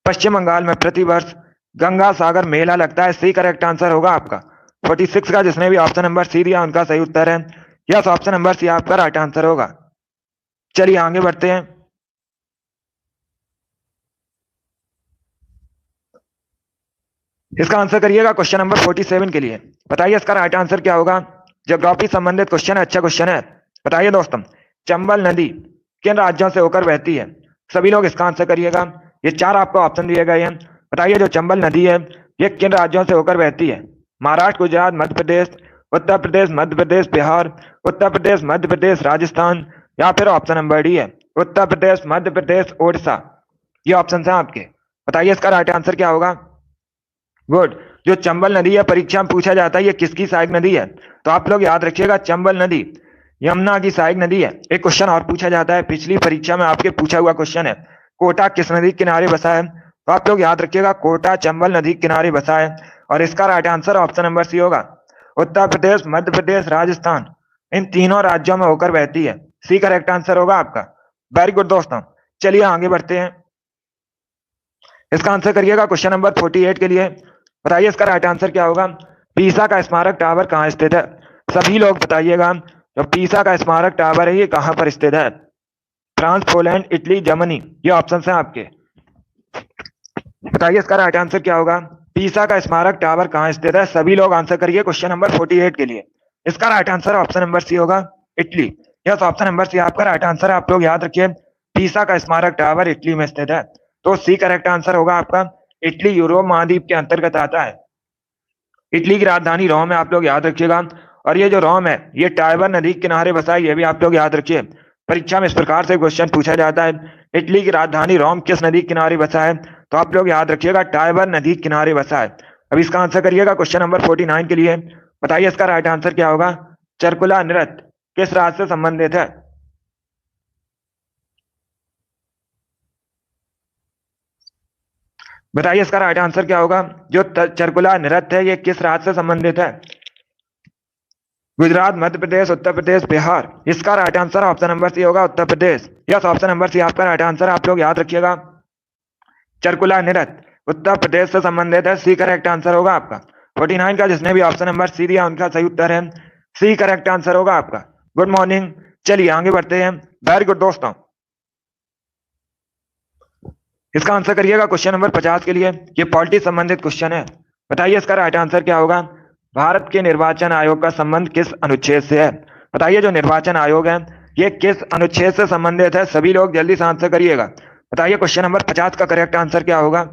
पश्चिम बंगाल में प्रतिवर्ष गंगा सागर मेला लगता है। सी करेक्ट आंसर होगा आपका। 46 का जिसने भी ऑप्शन नंबर सी दिया उनका सही उत्तर है। यस, ऑप्शन नंबर सी आपका राइट आंसर होगा। चलिए आगे बढ़ते हैं। इसका आंसर करिएगा क्वेश्चन नंबर 47 के लिए। बताइए इसका राइट आंसर क्या होगा। ज्योग्राफी संबंधित क्वेश्चन है, अच्छा क्वेश्चन है। बताइए दोस्तों, चंबल नदी किन राज्यों से होकर बहती है। सभी लोग इसका आंसर करिएगा। ये चार आपको ऑप्शन दिए गए हैं। बताइए जो चंबल नदी है ये किन राज्यों से होकर बहती है। महाराष्ट्र, गुजरात, मध्य प्रदेश, उत्तर प्रदेश, मध्य प्रदेश, बिहार, उत्तर प्रदेश, मध्य प्रदेश, राजस्थान, या फिर ऑप्शन नंबर डी है उत्तर प्रदेश, मध्य प्रदेश, ओडिशा। ये ऑप्शन है आपके। बताइए इसका राइट आंसर क्या होगा। गुड। जो चंबल नदी है परीक्षा में पूछा जाता है ये किसकी सहायक नदी है। तो आप लोग याद रखिएगा, चंबल नदी यमुना की सहायक नदी है। एक क्वेश्चन और पूछा जाता है, पिछली परीक्षा में आपके पूछा हुआ क्वेश्चन है, कोटा किस नदी के किनारे बसा है। तो आप लोग याद रखिएगा, कोटा चंबल नदी के किनारे बसा है। और इसका right answer option number C होगा। उत्तर प्रदेश, मध्य प्रदेश, राजस्थान, इन तीनों राज्यों में होकर बहती है। सी करेक्ट आंसर होगा आपका। वेरी गुड दोस्तों, चलिए आगे बढ़ते हैं। इसका आंसर करिएगा क्वेश्चन नंबर 48 के लिए। बताइए इसका राइट आंसर क्या होगा। पीसा का स्मारक टावर कहाँ स्थित है। सभी लोग बताइएगा, जो पीसा का स्मारक टावर है ये कहाँ पर स्थित है। फ्रांस, पोलैंड, इटली, जर्मनी, ये ऑप्शन है आपके। बताइए इसका राइट आंसर क्या होगा। पीसा का स्मारक टावर कहाँ स्थित है। सभी लोग आंसर करिए क्वेश्चन नंबर 48 के लिए। इसका right answer option number C होगा, Italy. Yes, option number C आपका राइट आंसर। आप लोग याद रखिए, पीसा का स्मारक टावर इटली में स्थित है। तो सी करेक्ट आंसर होगा आपका। इटली यूरोप महाद्वीप के अंतर्गत आता है। इटली की राजधानी रोम है, आप लोग याद रखिएगा। और ये जो रोम है ये टाइबर नदी के किनारे बसा है, ये भी आप लोग याद रखिए। परीक्षा में इस प्रकार से क्वेश्चन पूछा जाता है, इटली की राजधानी रोम किस नदी के किनारे बसा है। तो आप लोग याद रखिएगा, टाइबर नदी के किनारे बसा है। अब इसका आंसर करिएगा क्वेश्चन नंबर 49 के लिए। बताइए इसका राइट आंसर क्या होगा। चरकुला नृत्य किस राज्य से संबंधित है। बताइए इसका राइट आंसर क्या होगा। जो चरकुला नृत्य है ये किस राज्य से संबंधित है। गुजरात, मध्य प्रदेश, उत्तर प्रदेश, बिहार। इसका right answer option number C होगा, Uttar Pradesh. Yes, option number C आपका राइट आंसर। आप लोग याद रखिएगा, चरकुला नृत्य उत्तर प्रदेश से संबंधित है। सी करेक्ट आंसर होगा आपका। 49 का जिसने भी ऑप्शन नंबर सी दिया उनका सही उत्तर है। सी करेक्ट आंसर होगा आपका। गुड मॉर्निंग, चलिए आगे बढ़ते हैं। वेरी गुड दोस्तों, इसका आंसर करिएगा क्वेश्चन नंबर 50 के लिए। ये पॉलिटिक्स संबंधित क्वेश्चन है। बताइए इसका राइट आंसर क्या होगा। भारत के निर्वाचन आयोग का संबंध किस अनुच्छेद से है। बताइए जो निर्वाचन आयोग है ये किस अनुच्छेद से संबंधित है। सभी लोग जल्दी से आंसर करिएगा। बताइए क्वेश्चन नंबर 50 का करेक्ट आंसर क्या होगा।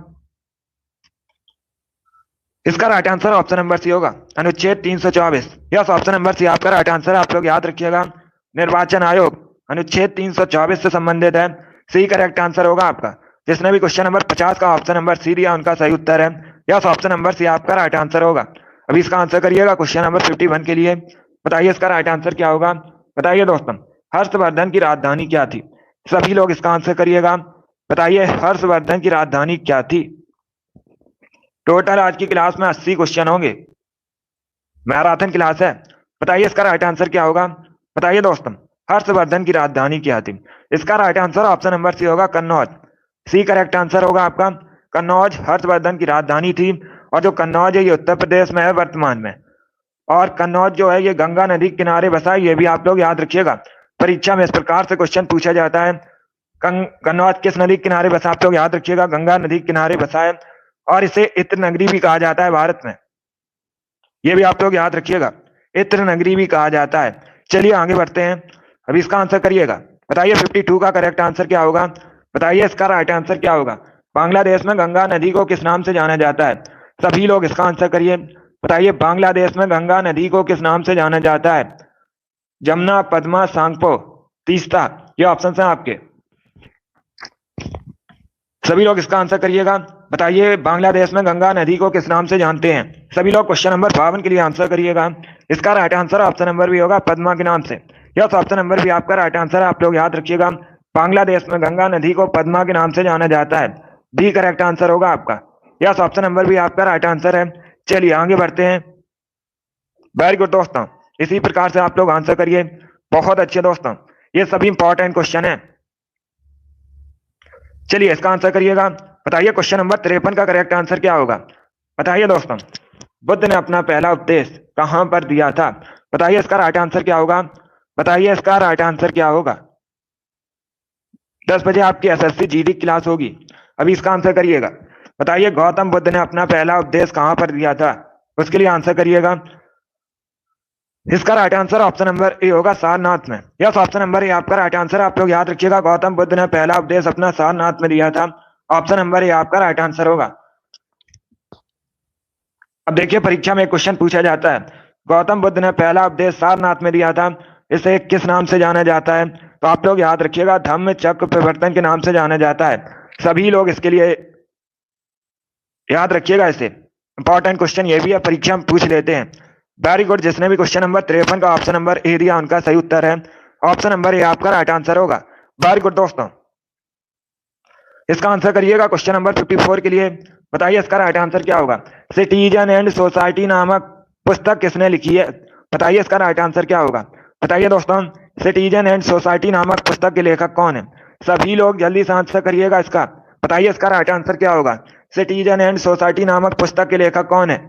इसका right answer option number C होगा, अनुच्छेद 324। यस, ऑप्शन नंबर सी आपका राइट आंसर। आप लोग याद रखिएगा, निर्वाचन आयोग अनुच्छेद 324 से संबंधित है। सी करेक्ट आंसर होगा आपका। जिसने भी क्वेश्चन नंबर 50 का ऑप्शन नंबर सी दिया उनका सही उत्तर है। यस, ऑप्शन नंबर सी आपका राइट आंसर होगा। अभी इसका आंसर करिएगा क्वेश्चन नंबर 51 के लिए। बताइए इसका राइट आंसर क्या होगा। बताइए दोस्तों, हर्षवर्धन की राजधानी क्या थी। सभी लोग इसका आंसर करिएगा। बताइए हर्षवर्धन की राजधानी क्या थी। टोटल आज की क्लास में 80 क्वेश्चन होंगे, मैराथन क्लास है। बताइए इसका राइट आंसर क्या होगा। बताइए दोस्तों, हर्षवर्धन की राजधानी क्या थी। इसका right answer option number C होगा, कन्नौज। सी करेक्ट आंसर होगा आपका। कन्नौज हर्षवर्धन की राजधानी थी। और जो कन्नौज है ये उत्तर प्रदेश में है वर्तमान में। और कन्नौज जो है ये गंगा नदी के किनारे बसा है, ये भी आप लोग याद रखिएगा। परीक्षा में इस प्रकार से क्वेश्चन पूछा जाता है। कन्नौज किस नदी के किनारे बसा, आप लोग याद रखिएगा, गंगा नदी के किनारे बसा है। और इसे इत्र नगरी भी कहा जाता है भारत में, ये भी आप लोग याद रखिएगा, इत्र नगरी भी कहा जाता है। चलिए आगे बढ़ते हैं। अभी इसका आंसर करिएगा। बताइए 52 का करेक्ट आंसर क्या होगा। बताइए इसका राइट आंसर क्या होगा। बांग्लादेश में गंगा नदी को किस नाम से जाना जाता है। सभी लोग इसका आंसर करिए। बताइए बांग्लादेश में गंगा नदी को किस नाम से जाना जाता है। जमुना, पद्मा, सांगपो, तीस्ता, ये ऑप्शन है आपके। सभी लोग इसका आंसर करिएगा। बताइए बांग्लादेश में गंगा नदी को किस नाम से जानते हैं। सभी लोग क्वेश्चन नंबर 52 के लिए आंसर करिएगा। इसका right answer option number B होगा पद्मा के नाम से। यस, ऑप्शन नंबर भी आपका राइट आंसर है, आप लोग याद रखिएगा। बांग्लादेश में गंगा नदी को पद्मा के नाम से जाना जाता है, बी करेक्ट आंसर होगा आपका। यस, ऑप्शन नंबर भी आपका राइट आंसर है। चलिए आगे बढ़ते हैं। वेरी गुड दोस्तों, इसी प्रकार से आप लोग आंसर करिए। बहुत अच्छे दोस्तों, ये सभी इंपॉर्टेंट क्वेश्चन है। चलिए इसका आंसर करिएगा। बताइए क्वेश्चन नंबर 53 का करेक्ट आंसर क्या होगा। बताइए दोस्तों, बुद्ध ने अपना पहला उपदेश कहां पर दिया था। बताइए इसका राइट आंसर क्या होगा। बताइए इसका राइट आंसर क्या होगा। 10 बजे आपकी एसएससी जीडी क्लास होगी, अभी इसका आंसर करिएगा। बताइए गौतम बुद्ध ने अपना पहला उपदेश कहां पर दिया था, उसके लिए आंसर करिएगा। इसका right answer option number A होगा, सारनाथ में। यस, ऑप्शन नंबर ए आपका राइट आंसर है, आप लोग याद रखिएगा। गौतम बुद्ध ने पहला उपदेश अपना सारनाथ में दिया था, ऑप्शन नंबर ए आपका राइट आंसर होगा। अब देखिए परीक्षा में क्वेश्चन पूछा जाता है, गौतम बुद्ध ने पहला उपदेश सारनाथ में दिया था, इसे किस नाम से जाना जाता है। तो आप लोग याद रखिएगा, धम्म चक्र प्रवर्तन के नाम से जाना जाता है। सभी लोग इसके लिए याद रखिएगा, इसे इंपॉर्टेंट क्वेश्चन ये भी है, परीक्षा में पूछ लेते हैं। वेरी गुड, जिसने भी क्वेश्चन नंबर 53 का ऑप्शन नंबर ए दिया उनका सही उत्तर है, ऑप्शन नंबर ए आपका राइट आंसर होगा। वेरी गुड दोस्तों, इसका आंसर करिएगा क्वेश्चन नंबर 54 के लिए। बताइए इसका राइट आंसर क्या होगा। सिटीजन एंड सोसाइटी नामक पुस्तक किसने लिखी है। बताइए इसका राइट आंसर क्या होगा। बताइए दोस्तों, सिटीजन एंड सोसाइटी नामक पुस्तक के लेखक कौन है। सभी लोग जल्दी से आंसर करिएगा इसका। बताइए इसका राइट आंसर क्या होगा। सिटीजन एंड सोसाइटी नामक पुस्तक के लेखक कौन है।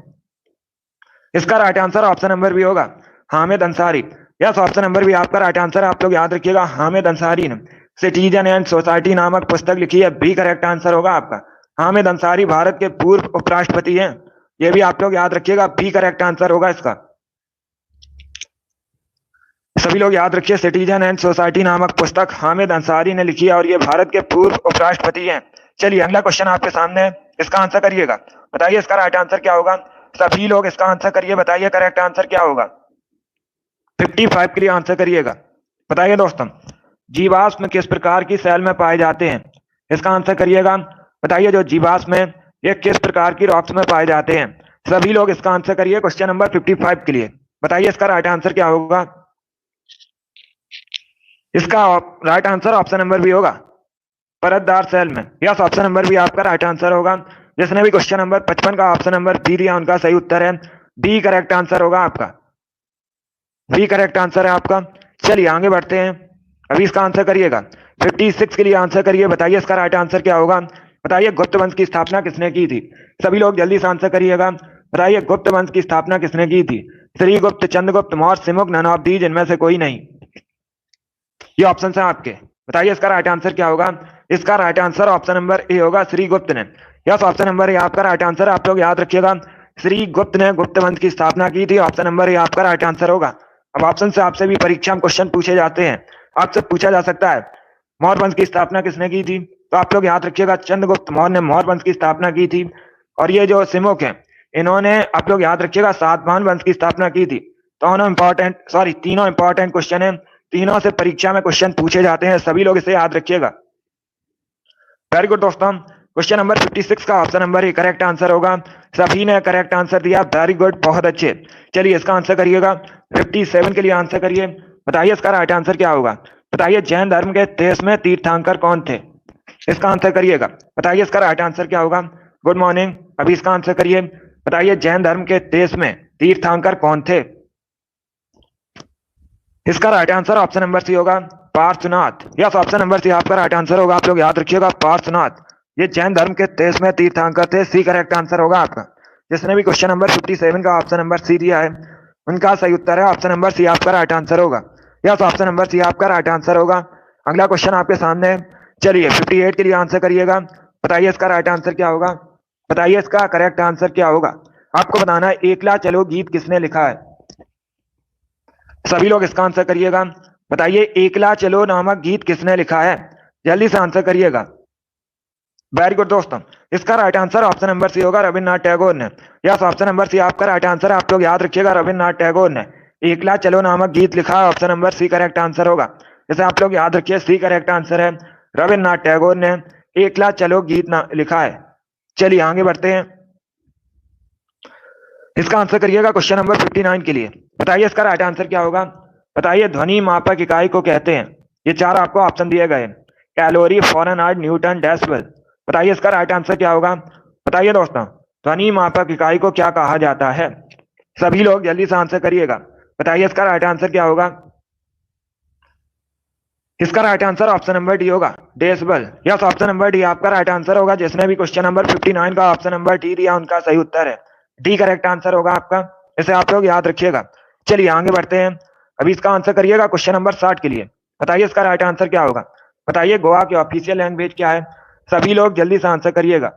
इसका right answer option number B होगा, Hamid Ansari. Yes, option number B आपका राइट आंसर है, आप लोग याद रखिएगा, हामिद अंसारी ने सिटीजन एंड सोसाइटी नामक पुस्तक लिखी है, बी करेक्ट आंसर होगा आपका। हामिद अंसारी भारत के पूर्व उपराष्ट्रपति हैं, ये भी आप लोग याद रखिएगा, बी करेक्ट आंसर होगा इसका। सभी लोग याद रखिए, सिटीजन एंड सोसाइटी नामक पुस्तक हामिद अंसारी ने लिखी है और ये भारत के पूर्व उपराष्ट्रपति हैं। चलिए अगला क्वेश्चन आपके सामने है, इसका आंसर करिएगा। बताइए इसका राइट आंसर क्या होगा। सभी लोग इसका आंसर करिए। बताइए करेक्ट आंसर क्या होगा। 55 के लिए आंसर करिएगा। बताइए दोस्तों, जीवाश्म किस प्रकार की सेल में पाए जाते हैं। इसका आंसर करिएगा। बताइए जो जीवाश्म है ये किस प्रकार की रॉक्स में पाए जाते हैं। सभी लोग इसका आंसर करिए क्वेश्चन नंबर 55 के लिए। बताइए इसका राइट आंसर क्या होगा। इसका right answer option number B होगा, परतदार सेल में। यस, ऑप्शन नंबर भी आपका राइट आंसर होगा। जिसने भी क्वेश्चन नंबर 55 का ऑप्शन नंबर बी दिया उनका सही उत्तर है, डी करेक्ट आंसर होगा आपका, बी करेक्ट आंसर है आपका। चलिए आगे बढ़ते हैं। अभी इसका आंसर करिएगा। 56 के लिए आंसर करिए। बताइए इसका राइट आंसर क्या होगा। बताइए गुप्त वंश की स्थापना किसने की थी। सभी लोग जल्दी से आंसर करिएगा। बताइए गुप्त वंश की स्थापना किसने की थी। Srigupta, Chandragupta Maurya, Simuka, none of these, इनमें से कोई नहीं। ये ऑप्शन है आपके। बताइए इसका राइट आंसर क्या होगा। इसका right answer option number A होगा, श्रीगुप्त ने। यस, ऑप्शन नंबर ए आपका राइट आंसर, आप लोग याद रखिएगा, श्रीगुप्त ने गुप्त वंश की स्थापना की थी, ऑप्शन नंबर ए आपका राइट आंसर होगा। अब ऑप्शन से आपसे भी परीक्षा में क्वेश्चन पूछे जाते हैं, आपसे पूछा जा सकता है मौर्य वंश की स्थापना किसने की थी। तो आप लोग याद रखिएगा, चंद्रगुप्त मौर्य ने मौर्य वंश की स्थापना की थी। और ये जो सिमुक है इन्होंने, आप लोग याद रखिएगा, सातवाहन वंश की स्थापना की थी। तीनों इंपॉर्टेंट क्वेश्चन है, तीनों से परीक्षा में क्वेश्चन पूछे जाते हैं, सभी लोग इसे याद रखिएगा। वेरी गुड दोस्तों, क्वेश्चन नंबर 56 का option number A correct answer होगा। सभी ने करेक्ट आंसर दिया, वेरी गुड, बहुत अच्छे। चलिए इसका आंसर करिएगा। 57 के लिए आंसर करिए। बताइए इसका राइट आंसर क्या होगा। बताइए जैन धर्म के 23वें तीर्थंकर कौन थे। इसका आंसर करिएगा। बताइए इसका राइट आंसर क्या होगा। गुड मॉर्निंग, अभी इसका आंसर करिए। बताइए जैन धर्म के 23वें तीर्थंकर कौन थे। इसका right answer option number C होगा, Parshvanath. Yes, option number C आपका राइट आंसर होगा, आप लोग याद रखिएगा, पार्श्वनाथ। ये जैन धर्म के 23वें तीर्थंकर थे, सी करेक्ट आंसर होगा आपका। जिसने भी क्वेश्चन नंबर 57 का ऑप्शन नंबर सी दिया है उनका सही उत्तर है ऑप्शन नंबर सी आपका राइट आंसर होगा। यस, ऑप्शन नंबर सी आपका राइट आंसर होगा। अगला क्वेश्चन आपके सामने है। चलिए 58 के लिए आंसर करिएगा। बताइए इसका राइट आंसर क्या होगा। बताइए इसका करेक्ट आंसर क्या होगा। आपको बताना है एकला चलो गीत किसने लिखा है। सभी लोग इसका आंसर करिएगा। बताइए एकला चलो नामक गीत किसने लिखा है। जल्दी से आंसर करिएगा। वेरी गुड दोस्तों, इसका right answer option number C होगा, रविन्द्रनाथ टैगोर ने। यस, ऑप्शन नंबर सी आपका राइट आंसर है। आप लोग याद रखिएगा, रविन्द्रनाथ टैगोर ने एकला चलो नामक गीत लिखा है। Option number C correct answer होगा। जैसे आप लोग याद रखिए, सी करेक्ट आंसर है। रविन्द्रनाथ टैगोर ने एकला चलो गीत लिखा है। चलिए आगे बढ़ते हैं। इसका आंसर करिएगा क्वेश्चन नंबर 59 के लिए। बताइए इसका राइट आंसर क्या होगा। बताइए ध्वनि मापक इकाई को कहते हैं। ये चार आपको ऑप्शन दिए गए। Calorie, Fahrenheit, Newton, decibel. बताइए इसका राइट आंसर क्या होगा। बताइए दोस्तों, ध्वनि मापक इकाई को क्या कहा जाता है। सभी लोग जल्दी से आंसर करिएगा। बताइए इसका राइट आंसर क्या होगा। इसका right answer option number D होगा, decibel. Yes, option number D आपका राइट आंसर होगा। जिसने भी क्वेश्चन नंबर 59 का ऑप्शन नंबर डी दिया उनका सही उत्तर है। डी करेक्ट आंसर होगा आपका। इसे आप लोग याद रखिएगा। चलिए आगे बढ़ते हैं। अभी इसका आंसर करिएगा क्वेश्चन नंबर 60 के लिए। बताइए इसका राइट आंसर क्या होगा। बताइए गोवा की ऑफिशियल लैंग्वेज क्या है। सभी लोग जल्दी से आंसर करिएगा।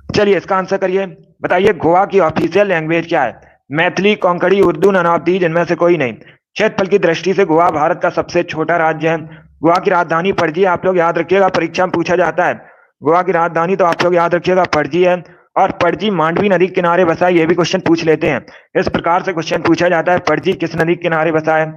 चलिए इसका आंसर करिए। बताइए गोवा की ऑफिशियल लैंग्वेज क्या है। Maithili, Konkani, Urdu, none of these इनमें से कोई नहीं। क्षेत्रफल की दृष्टि से गोवा भारत का सबसे छोटा राज्य है। गोवा की राजधानी पणजी है। आप लोग याद रखिएगा, परीक्षा में पूछा जाता है गोवा की राजधानी, तो आप लोग याद रखिएगा पणजी है। और पणजी मांडवी नदी के किनारे बसा है। ये भी क्वेश्चन पूछ लेते हैं। इस प्रकार से क्वेश्चन पूछा जाता है, पणजी किस नदी के किनारे बसा है।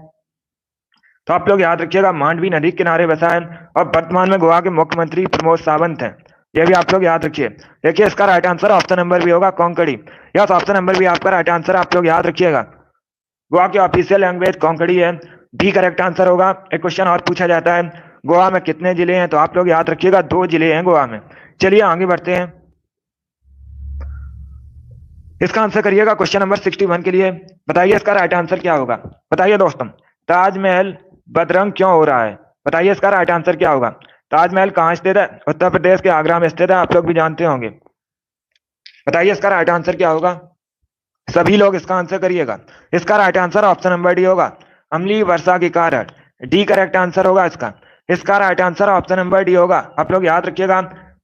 तो आप लोग याद रखिएगा मांडवी नदी के किनारे बसा है। और वर्तमान में गोवा के मुख्यमंत्री प्रमोद सावंत हैं। ये भी आप लोग याद रखिए। देखिए इसका right answer option number B होगा, Konkani. Yes, option number B आपका राइट आंसर, आप लोग याद रखिएगा। गोवा की ऑफिशियल लैंग्वेज कोंकणी है। डी करेक्ट आंसर होगा। एक क्वेश्चन और पूछा जाता है, गोवा में कितने जिले हैं, तो आप लोग याद रखिएगा 2 जिले हैं गोवा में। चलिए आगे बढ़ते हैं। इसका आंसर करिएगा क्वेश्चन नंबर 61 के लिए। बताइए इसका राइट आंसर क्या होगा। बताइए दोस्तों, ताजमहल बदरंग क्यों हो रहा है। बताइए इसका राइट आंसर क्या होगा। ताजमहल कहाँ स्थित है। उत्तर प्रदेश के आगरा में स्थित है। आप लोग भी जानते होंगे। बताइए इसका राइट आंसर क्या होगा। सभी लोग इसका आंसर करिएगा। इसका right answer option number D होगा, अम्लीय वर्षा के कारण। डी करेक्ट आंसर होगा इसका। इसका right answer option number D होगा। आप लोग याद रखिएगा,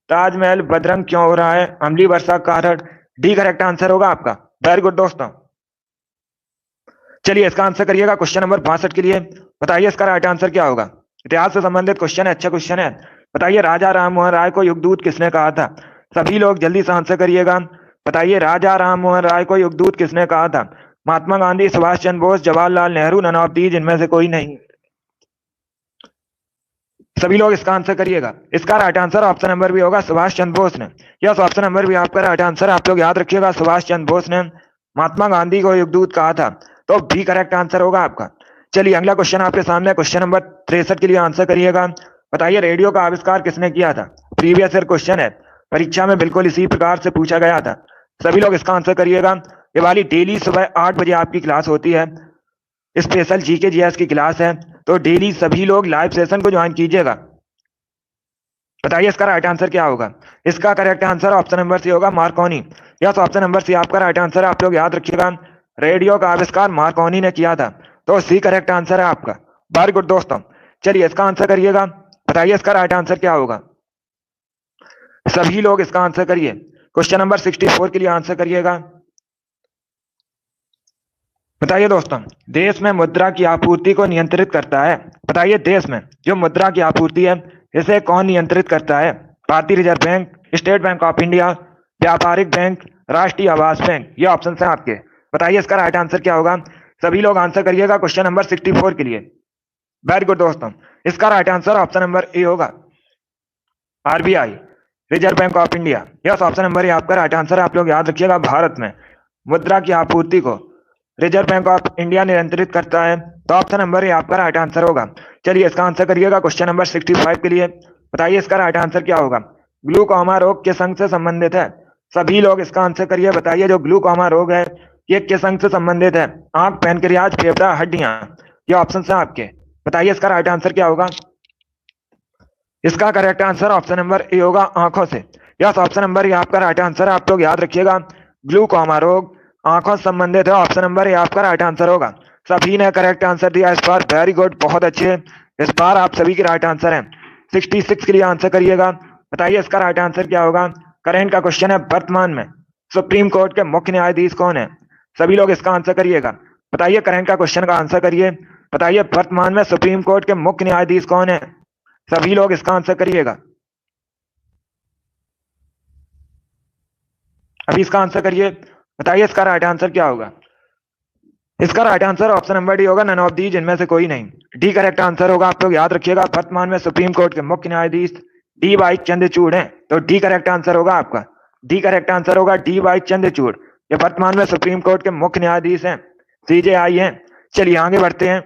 ताजमहल बदरंग क्यों हो रहा है, अम्लीय वर्षा के कारण। डी करेक्ट आंसर होगा आपका। वेरी गुड दोस्तों। चलिए इसका आंसर करिएगा क्वेश्चन नंबर 62 के लिए। बताइए इसका राइट आंसर क्या होगा। इतिहास से संबंधित क्वेश्चन है, अच्छा क्वेश्चन है। बताइए राजा राम मोहन राय को युगदूत किसने कहा था। सभी लोग जल्दी से आंसर करिएगा। बताइए राजा राम मोहन राय को युगदूत किसने कहा था। Mahatma Gandhi, Subhash Chandra Bose, Jawaharlal Nehru, none of these इनमें से कोई नहीं। सभी लोग इसका आंसर करिएगा। इसका right answer option number B होगा, सुभाष चंद्र बोस ने। यस, ऑप्शन नंबर भी आपका राइट आंसर। आप लोग याद रखिएगा, सुभाष चंद्र बोस ने महात्मा गांधी को युगदूत कहा था। तो भी करेक्ट आंसर होगा आपका। चलिए अगला क्वेश्चन आपके सामने, क्वेश्चन नंबर 63 के लिए आंसर करिएगा। बताइए रेडियो का आविष्कार किसने किया था। प्रीवियस ईयर क्वेश्चन है, परीक्षा में बिल्कुल इसी प्रकार से पूछा गया था। सभी लोग इसका आंसर करिएगा। ये वाली डेली सुबह 8 बजे आपकी क्लास होती है, स्पेशल जीके जीएस की क्लास है। तो डेली सभी लोग लाइव सेशन को ज्वाइन कीजिएगा। बताइए इसका राइट आंसर क्या होगा। इसका correct answer option number C होगा, Marconi. Yes, option number C आपका राइट आंसर है। आप लोग याद रखिएगा, रेडियो का आविष्कार मार्कोनी ने किया था। तो सी करेक्ट आंसर है आपका। वेरी गुड दोस्तों। चलिए इसका आंसर करिएगा। बताइए इसका राइट आंसर क्या होगा। सभी लोग इसका आंसर करिए। क्वेश्चन नंबर 64 के लिए आंसर करिएगा। बताइए दोस्तों, देश में मुद्रा की आपूर्ति को नियंत्रित करता है। बताइए देश में जो मुद्रा की आपूर्ति है इसे कौन नियंत्रित करता है। भारतीय reserve bank, state bank of India, व्यापारिक बैंक, राष्ट्रीय आवास बैंक। ये ऑप्शन है आपके। बताइए इसका राइट आंसर क्या होगा। सभी लोग आंसर करिएगा क्वेश्चन नंबर 64 के लिए। वेरी गुड दोस्तों। इसका right answer option number A होगा, RBI, Reserve Bank of India. Yes, option number A आपका राइट आंसर है। आप लोग याद रखिएगा, भारत में मुद्रा की आपूर्ति को रिजर्व बैंक ऑफ इंडिया नियंत्रित करता है। तो ऑप्शन नंबर ए आपका राइट आंसर होगा। चलिए इसका आंसर करिएगा क्वेश्चन नंबर 65 के लिए। बताइए इसका राइट आंसर क्या होगा। ग्लूकोमा रोग किस अंग से संबंधित है। सभी लोग इसका आंसर करिए। बताइए जो ग्लूकोमा रोग है ये किस अंग से संबंधित है। आंख, पैनक्रियाज, फेफड़ा, हड्डियां। ये ऑप्शन है आपके। बताइए इसका राइट आंसर क्या होगा। इसका correct answer option number A होगा, आंखों से। यस, ऑप्शन नंबर ए आपका राइट आंसर है। आप लोग याद रखिएगा, ग्लूकोमा रोग आंखों से संबंधित है। ऑप्शन नंबर ए आपका राइट आंसर होगा। सभी ने करेक्ट आंसर दिया इस बार, वेरी गुड, बहुत अच्छे। इस बार आप सभी के राइट आंसर है। 66 के लिए आंसर करिएगा। बताइए इसका राइट आंसर क्या होगा। करेंट का क्वेश्चन है, वर्तमान में सुप्रीम कोर्ट के मुख्य न्यायाधीश कौन है। सभी लोग इसका आंसर करिएगा। बताइए करेंट का क्वेश्चन का आंसर करिए। बताइए वर्तमान में सुप्रीम कोर्ट के मुख्य न्यायाधीश कौन है। सभी लोग इसका आंसर करिएगा। अभी इसका आंसर करिए। बताइए इसका राइट आंसर क्या होगा। इसका right answer option number D होगा, नन ऑफ दी, जिनमें से कोई नहीं। डी करेक्ट आंसर होगा। आप लोग याद रखिएगा, वर्तमान में सुप्रीम कोर्ट के मुख्य न्यायाधीश डी वाई चंद्रचूड़ हैं, तो डी करेक्ट आंसर होगा आपका। डी करेक्ट आंसर होगा, डी वाई चंद्रचूड़। ये वर्तमान में सुप्रीम कोर्ट के मुख्य न्यायाधीश हैं, सीजेआई हैं। चलिए आगे बढ़ते हैं।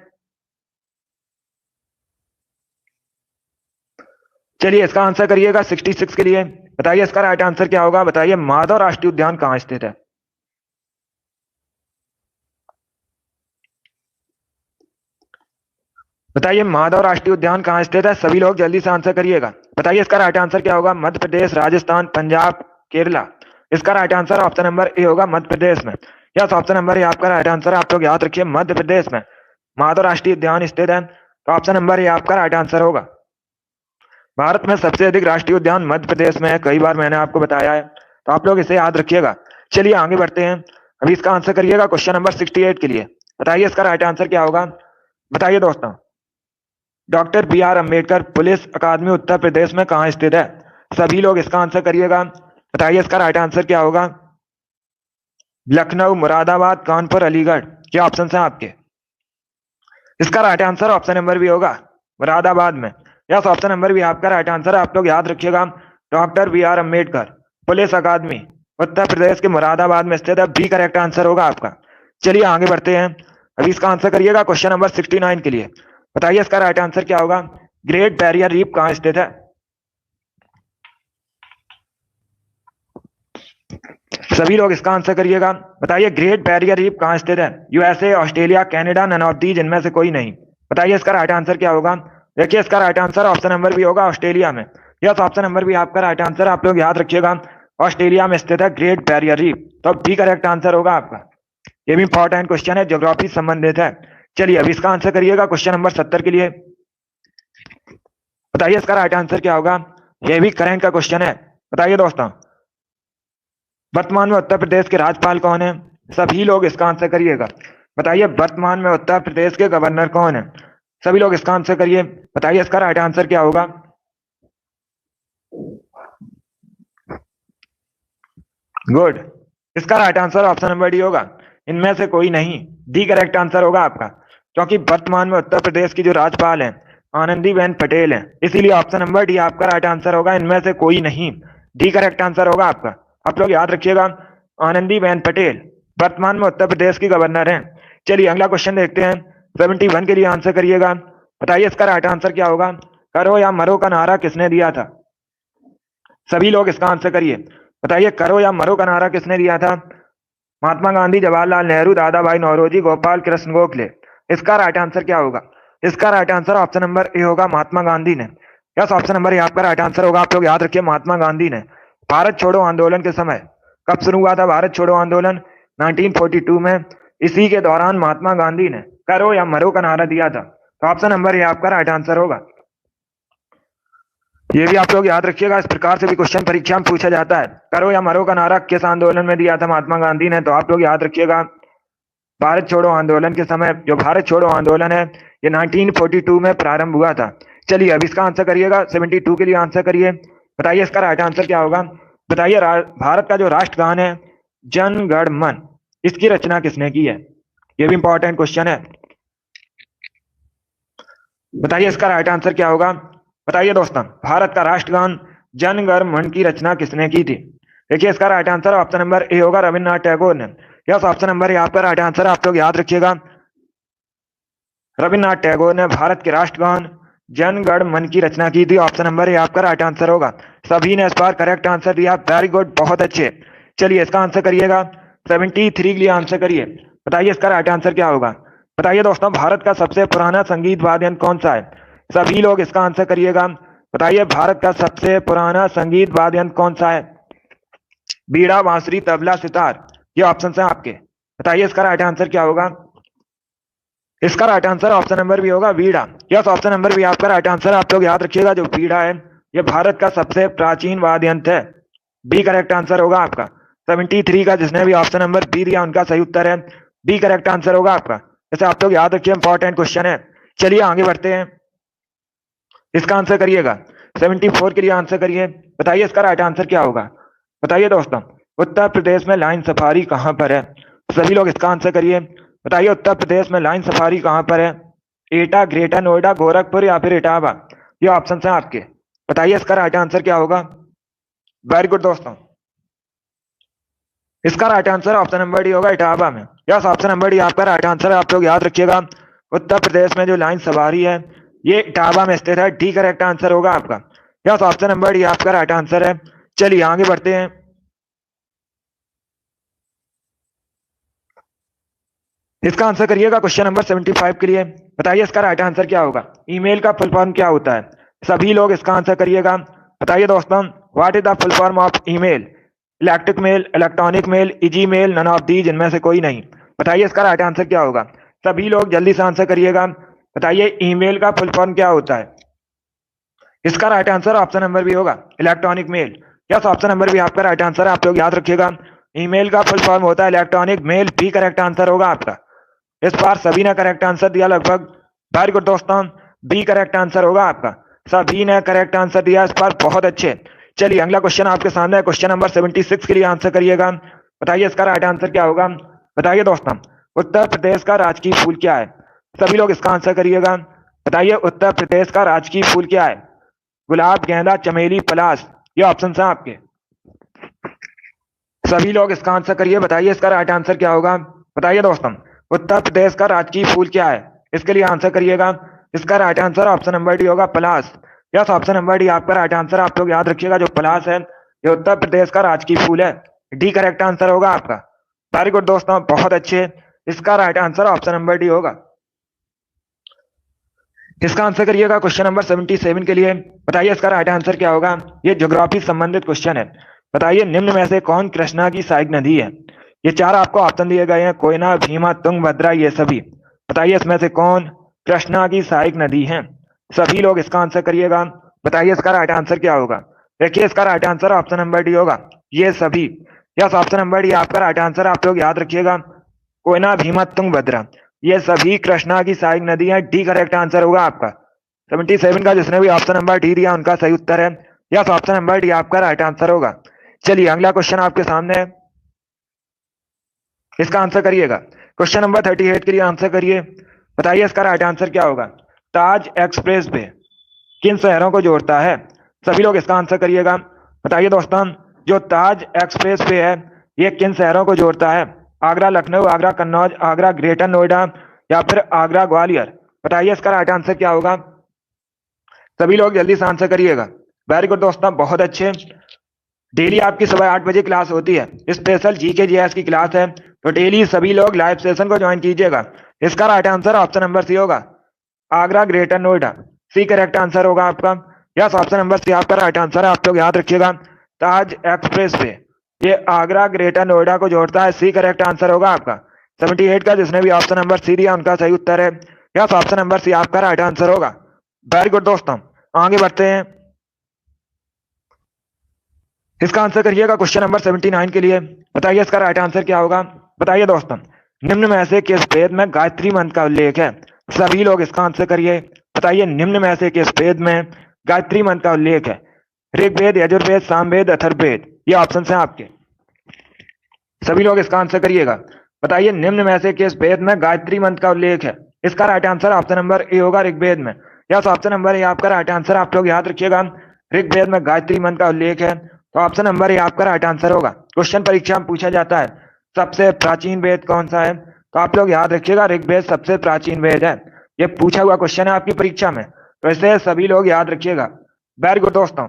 चलिए इसका आंसर करिएगा 66 के लिए। बताइए इसका राइट आंसर क्या होगा। बताइए माधव राष्ट्रीय उद्यान कहाँ स्थित है। बताइए माधव राष्ट्रीय उद्यान कहाँ स्थित है। सभी लोग जल्दी से आंसर करिएगा। बताइए इसका राइट आंसर क्या होगा। मध्य प्रदेश, राजस्थान, पंजाब, केरला। इसका right answer option number A होगा, मध्य प्रदेश में। यस, ऑप्शन नंबर ए आपका राइट आंसर है। आप लोग याद रखिए, मध्य प्रदेश में माधव राष्ट्रीय उद्यान स्थित है, तो ऑप्शन नंबर ए आपका राइट आंसर होगा। भारत में सबसे अधिक राष्ट्रीय उद्यान मध्य प्रदेश में है, कई बार मैंने आपको बताया है, तो आप लोग इसे याद रखिएगा। चलिए आगे बढ़ते हैं। अभी इसका आंसर करिएगा क्वेश्चन नंबर 68 के लिए। बताइए इसका राइट आंसर क्या होगा। बताइए दोस्तों, doctor B R Ambedkar Police Academy Uttar Pradesh में कहाँ स्थित है। सभी लोग इसका आंसर करिएगा। बताइए इसका राइट आंसर क्या होगा। लखनऊ, मुरादाबाद, कानपुर, अलीगढ़, क्या ऑप्शन है आपके। इसका right answer option number B होगा, मुरादाबाद में। यस, ऑप्शन नंबर भी आपका राइट आंसर है। आप लोग याद रखिएगा, doctor B R Ambedkar Police Academy Uttar Pradesh के मुरादाबाद में स्थित है। बी करेक्ट आंसर होगा आपका। चलिए आगे बढ़ते हैं। अभी इसका आंसर करिएगा क्वेश्चन नंबर 69 के लिए। बताइए इसका राइट आंसर क्या होगा। ग्रेट बैरियर रीफ कहाँ स्थित है। सभी लोग इसका आंसर करिएगा। बताइए ग्रेट बैरियर रीफ कहाँ स्थित है। USA, Australia, Canada, none of the, जिनमें से कोई नहीं। बताइए इसका राइट आंसर क्या होगा। देखिए इसका right answer option number B होगा, ऑस्ट्रेलिया में। यस, ऑप्शन नंबर भी आपका राइट आंसर। आप लोग याद रखिएगा, ऑस्ट्रेलिया में स्थित है ग्रेट बैरियर रीफ, तो बी करेक्ट आंसर होगा आपका। ये भी इंपॉर्टेंट क्वेश्चन है, ज्योग्राफी संबंधित है। चलिए अभी इसका आंसर करिएगा क्वेश्चन नंबर 70 के लिए। बताइए इसका राइट आंसर क्या होगा। यह भी करंट का क्वेश्चन है। बताइए दोस्तों, वर्तमान में उत्तर प्रदेश के राज्यपाल कौन है। सभी लोग इसका आंसर करिएगा। बताइए वर्तमान में उत्तर प्रदेश के गवर्नर कौन है। सभी लोग इसका आंसर करिए। बताइए इसका राइट आंसर क्या होगा। गुड, इसका right answer option number D होगा, इनमें से कोई नहीं। डी करेक्ट आंसर होगा आपका, क्योंकि वर्तमान में उत्तर प्रदेश की जो राज्यपाल है आनंदीबेन पटेल है, इसीलिए ऑप्शन नंबर डी आपका राइट आंसर होगा, इनमें से कोई नहीं। डी करेक्ट आंसर होगा आपका। आप लोग याद रखिएगा, आनंदीबेन पटेल वर्तमान में उत्तर प्रदेश की गवर्नर हैं। चलिए अगला क्वेश्चन देखते हैं। 71 के लिए आंसर करिएगा। बताइए इसका राइट आंसर क्या होगा। करो या मरो का नारा किसने दिया था। सभी लोग इसका आंसर करिए। बताइए करो या मरो का नारा किसने दिया था। महात्मा गांधी, जवाहरलाल नेहरू, दादा भाई नौरोजी, गोपाल कृष्ण गोखले। इसका राइट आंसर क्या होगा। इसका right answer option number A होगा, महात्मा गांधी ने। यस, ऑप्शन नंबर ए आपका राइट आंसर होगा। आप लोग याद रखिए, महात्मा गांधी ने। भारत छोड़ो आंदोलन के समय कब शुरू हुआ था भारत छोड़ो आंदोलन। 1942 में। इसी के दौरान महात्मा गांधी ने करो या मरो का नारा दिया था, तो ऑप्शन नंबर ए आपका राइट आंसर होगा। ये भी आप लोग याद रखिएगा, इस प्रकार से भी क्वेश्चन परीक्षा में पूछा जाता है। करो या मरो का नारा किस आंदोलन में दिया था महात्मा गांधी ने, तो आप लोग याद रखिएगा, भारत छोड़ो आंदोलन के समय। जो भारत छोड़ो आंदोलन है ये 1942 में प्रारंभ हुआ था। चलिए अब इसका आंसर करिएगा। 72 के लिए आंसर करिए। बताइए इसका राइट आंसर क्या होगा। बताइए भारत का जो राष्ट्रगान है जन गण मन, इसकी रचना किसने की है। ये भी इंपॉर्टेंट क्वेश्चन है। बताइए इसका राइट आंसर क्या होगा। बताइए दोस्तों, भारत का राष्ट्रगान जन गण मन की रचना किसने की थी। देखिए इसका right answer option number A होगा, रविन्द्रनाथ टैगोर ने। यस, ऑप्शन नंबर ए आपका राइट आंसर। आप लोग याद रखिएगा, रविन्द्रनाथ टैगोर ने भारत के राष्ट्रगान जन गण मन की रचना की थी। ऑप्शन नंबर ए आपका राइट आंसर होगा। सभी ने इस बार करेक्ट आंसर दिया, वेरी गुड, बहुत अच्छे। चलिए इसका आंसर करिएगा। 73 के लिए आंसर करिए। बताइए इसका राइट आंसर क्या होगा। बताइए दोस्तों, भारत का सबसे पुराना संगीत वाद्य यंत्र कौन सा है। सभी लोग इसका आंसर करिएगा। बताइए भारत का सबसे पुराना संगीत वाद्य यंत्र कौन सा है। बीड़ा, बांसुरी, तबला, सितार, ये ऑप्शन है आपके। बताइए इसका राइट आंसर क्या होगा। इसका right answer option number B होगा बीड़ा। यस, ऑप्शन नंबर बी आपका राइट आंसर। आप लोग याद रखिएगा जो बीड़ा है ये भारत का सबसे प्राचीन वाद्य यंत्र है। बी करेक्ट आंसर होगा आपका। 73 का जिसने भी ऑप्शन नंबर बी दिया उनका सही उत्तर है बी करेक्ट आंसर होगा आपका। जैसे आप लोग याद रखिए, इंपॉर्टेंट क्वेश्चन है। चलिए आगे बढ़ते हैं, इसका आंसर करिएगा। 74 के लिए आंसर करिए। बताइए इसका राइट आंसर क्या होगा। बताइए दोस्तों, उत्तर प्रदेश में लाइन सफारी कहां पर है। सभी लोग इसका आंसर करिए। बताइए उत्तर प्रदेश में लाइन सफारी कहां पर है। एटा, ग्रेटर नोएडा, गोरखपुर या फिर इटावा, ये ऑप्शन है आपके। बताइए इसका राइट आंसर क्या होगा। वेरी गुड दोस्तों, इसका right answer option number D होगा, इटावा में। यस, ऑप्शन नंबर डी आपका राइट आंसर है। आप लोग याद रखिएगा उत्तर प्रदेश में जो लाइन सवारी है ये इटावा में स्थित है। डी करेक्ट आंसर होगा आपका। यस, ऑप्शन नंबर डी आपका राइट आंसर है। चलिए आगे बढ़ते हैं, इसका आंसर करिएगा क्वेश्चन नंबर 75 के लिए। बताइए इसका राइट आंसर क्या होगा। ईमेल का फुल फॉर्म क्या होता है। सभी लोग इसका आंसर करिएगा। बताइए दोस्तों, what is the full form of email. Electric mail, electronic mail, easy mail, none of these, इनमें से कोई नहीं। बताइए इसका राइट आंसर क्या होगा। सभी लोग जल्दी से आंसर करिएगा। बताइए ईमेल का फुल फॉर्म क्या होता है। इसका right answer option number B होगा, electronic mail. Yes, option number B आपका राइट आंसर है। आप लोग याद रखिएगा ईमेल का फुल फॉर्म होता है electronic mail. B correct answer होगा आपका। इस बार सभी ने करेक्ट आंसर दिया लगभग। वेरी गुड दोस्तों, बी करेक्ट आंसर होगा आपका। सभी ने करेक्ट आंसर दिया इस बार, बहुत अच्छे। चलिए अगला क्वेश्चन आपके सामने है, क्वेश्चन नंबर 76 के लिए आंसर करिएगा। बताइए इसका राइट आंसर क्या होगा। बताइए दोस्तों, उत्तर प्रदेश का राजकीय फूल क्या है। सभी लोग इसका आंसर करिएगा। बताइए उत्तर प्रदेश का राजकीय फूल क्या है। गुलाब, गेंदा, चमेली, पलाश, ये ऑप्शन है आपके। सभी लोग इसका आंसर करिए। बताइए इसका राइट आंसर क्या होगा। बताइए दोस्तों, उत्तर प्रदेश का राजकीय फूल क्या है। इसके लिए आंसर करिएगा। इसका right answer option number D होगा, पलाश। यस, ऑप्शन नंबर डी आपका राइट आंसर। आप लोग याद रखिएगा जो पलाश है ये उत्तर प्रदेश का राजकीय फूल है। डी करेक्ट आंसर होगा आपका। वेरी गुड दोस्तों, बहुत अच्छे। इसका right answer option number D होगा। इसका आंसर करिएगा क्वेश्चन नंबर 77 के लिए। बताइए इसका राइट आंसर क्या होगा। ये ज्योग्राफी संबंधित क्वेश्चन है। बताइए निम्न में से कौन कृष्णा की सहायक नदी है। ये चार आपको ऑप्शन दिए गए हैं, कोयना, भीमा, तुंगभद्रा, ये सभी। बताइए इसमें से कौन कृष्णा की सहायक नदी है। सभी लोग इसका आंसर करिएगा। बताइए इसका राइट आंसर क्या होगा। देखिए इसका right answer option number D होगा, ये सभी। यस, ऑप्शन नंबर डी आपका राइट आंसर। आप लोग याद रखिएगा कोयना, भीमा, तुंगभद्रा, ये सभी कृष्णा की सहायक नदी है। डी करेक्ट आंसर होगा आपका। 77 का जिसने भी ऑप्शन नंबर डी दिया उनका सही उत्तर है। यस, ऑप्शन नंबर डी आपका राइट आंसर होगा। चलिए अगला क्वेश्चन आपके सामने है, इसका आंसर करिएगा। क्वेश्चन नंबर 38 के लिए आंसर करिए। बताइए इसका राइट आंसर क्या होगा। ताज एक्सप्रेस वे किन शहरों को जोड़ता है। सभी लोग इसका आंसर करिएगा। बताइए दोस्तों, जो ताज एक्सप्रेस वे है ये किन शहरों को जोड़ता है। आगरा, लखनऊ, आगरा कन्नौज, आगरा ग्रेटर नोएडा या फिर आगरा ग्वालियर। बताइए इसका राइट आंसर क्या होगा। सभी लोग जल्दी से आंसर करिएगा। वेरी गुड दोस्तों, बहुत अच्छे। डेली आपकी सुबह 8 बजे क्लास होती है, स्पेशल जीके जीएस की क्लास है, तो डेली सभी लोग लाइव सेशन को ज्वाइन कीजिएगा। इसका right answer option number C होगा, Agra Greater Noida. C correct answer होगा आपका। यस, ऑप्शन नंबर सी आपका राइट आंसर है। आप लोग याद रखिएगा ताज एक्सप्रेस वे ये आगरा ग्रेटर नोएडा को जोड़ता है। सी करेक्ट आंसर होगा आपका। 78 का जिसने भी ऑप्शन नंबर सी दिया उनका सही उत्तर है। यस, ऑप्शन नंबर सी आपका राइट आंसर होगा। वेरी गुड दोस्तों, आगे बढ़ते हैं। इसका आंसर करिएगा क्वेश्चन नंबर 79 के लिए। बताइए इसका राइट आंसर क्या होगा। बताइए दोस्तों, निम्न में से किस वेद में गायत्री मंत्र का उल्लेख है। सभी लोग इसका आंसर करिए। बताइए निम्न में से किस वेद में गायत्री मंत्र का उल्लेख है। ऋग्वेद, यजुर्वेद, सामवेद, अथर्ववेद, ये ऑप्शन है आपके। सभी लोग इसका आंसर करिएगा। बताइए निम्न में से किस वेद में गायत्री मंत्र का उल्लेख है। इसका right answer option number A होगा, ऋग्वेद में। यस, ऑप्शन नंबर ए आपका राइट आंसर। आप लोग याद रखिएगा ऋग्वेद में गायत्री मंत्र का उल्लेख है, तो ऑप्शन नंबर ए आपका राइट आंसर होगा। क्वेश्चन परीक्षा में पूछा जाता है सबसे प्राचीन वेद कौन सा है, तो आप लोग याद रखिएगा ऋग्वेद सबसे प्राचीन वेद है। ये पूछा हुआ क्वेश्चन है आपकी परीक्षा में, तो इसे सभी लोग याद रखिएगा। वेरी गुड दोस्तों,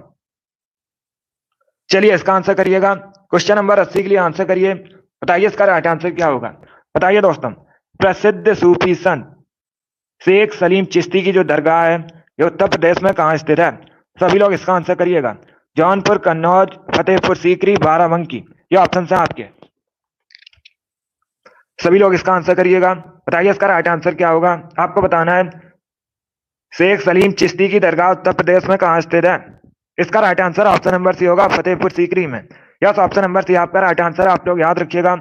चलिए इसका आंसर करिएगा। क्वेश्चन नंबर 80 के लिए आंसर करिए। बताइए इसका राइट आंसर क्या होगा। बताइए दोस्तों, प्रसिद्ध सूफी संत शेख सलीम चिश्ती की जो दरगाह है ये उत्तर प्रदेश में कहाँ स्थित है। सभी लोग इसका आंसर करिएगा। जौनपुर, कन्नौज, फतेहपुर सीकरी, बाराबंकी, ये ऑप्शन है आपके। सभी लोग इसका आंसर करिएगा। बताइए इसका राइट आंसर क्या होगा। आपको बताना है शेख सलीम चिश्ती की दरगाह उत्तर प्रदेश में कहाँ स्थित है। इसका right answer option number C होगा, फतेहपुर सीकरी में। यस, ऑप्शन नंबर सी आपका राइट आंसर। आप लोग याद रखिएगा,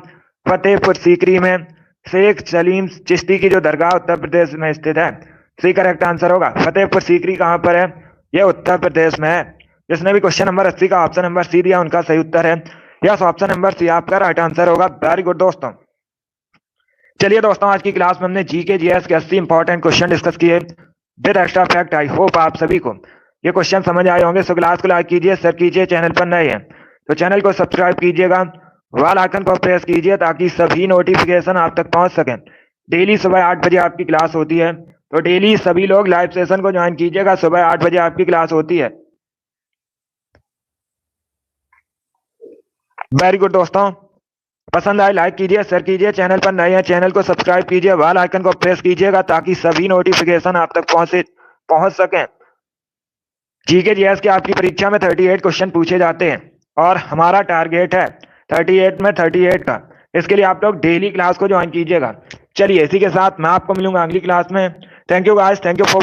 फतेहपुर सीकरी में शेख सलीम चिश्ती की जो दरगाह उत्तर प्रदेश में स्थित है। सी करेक्ट आंसर होगा। फतेहपुर सीकरी कहाँ पर है? यह उत्तर प्रदेश में है। जिसने भी क्वेश्चन नंबर 80 का ऑप्शन नंबर सी दिया उनका सही उत्तर है। यस, ऑप्शन नंबर सी आपका राइट आंसर होगा। वेरी गुड दोस्तों। चलिए दोस्तों, आज की क्लास में हमने जीके जीएस के 80 इंपॉर्टेंट क्वेश्चन डिस्कस किए with extra fact. I hope आप सभी को ये क्वेश्चन समझ आए होंगे। सो क्लास को लाइक कीजिए, शेयर कीजिए। चैनल पर नए हैं तो चैनल को सब्सक्राइब कीजिएगा, बेल आइकन को प्रेस कीजिए ताकि सभी नोटिफिकेशन आप तक पहुंच सकें। डेली सुबह 8 बजे आपकी क्लास होती है, तो डेली सभी लोग लाइव सेशन को ज्वाइन कीजिएगा। सुबह 8 बजे आपकी क्लास होती है। वेरी गुड दोस्तों, पसंद आए लाइक कीजिए, शेयर कीजिए। चैनल पर नए हैं चैनल को सब्सक्राइब कीजिए, बेल आइकन को प्रेस कीजिएगा ताकि सभी नोटिफिकेशन आप तक पहुंच सकें। जीके जीएस की आपकी परीक्षा में 38 क्वेश्चन पूछे जाते हैं और हमारा टारगेट है 38 में 38 का। इसके लिए आप लोग डेली क्लास को ज्वाइन कीजिएगा। चलिए, इसी के साथ मैं आपको मिलूंगा अगली क्लास में। Thank you guys, thank you for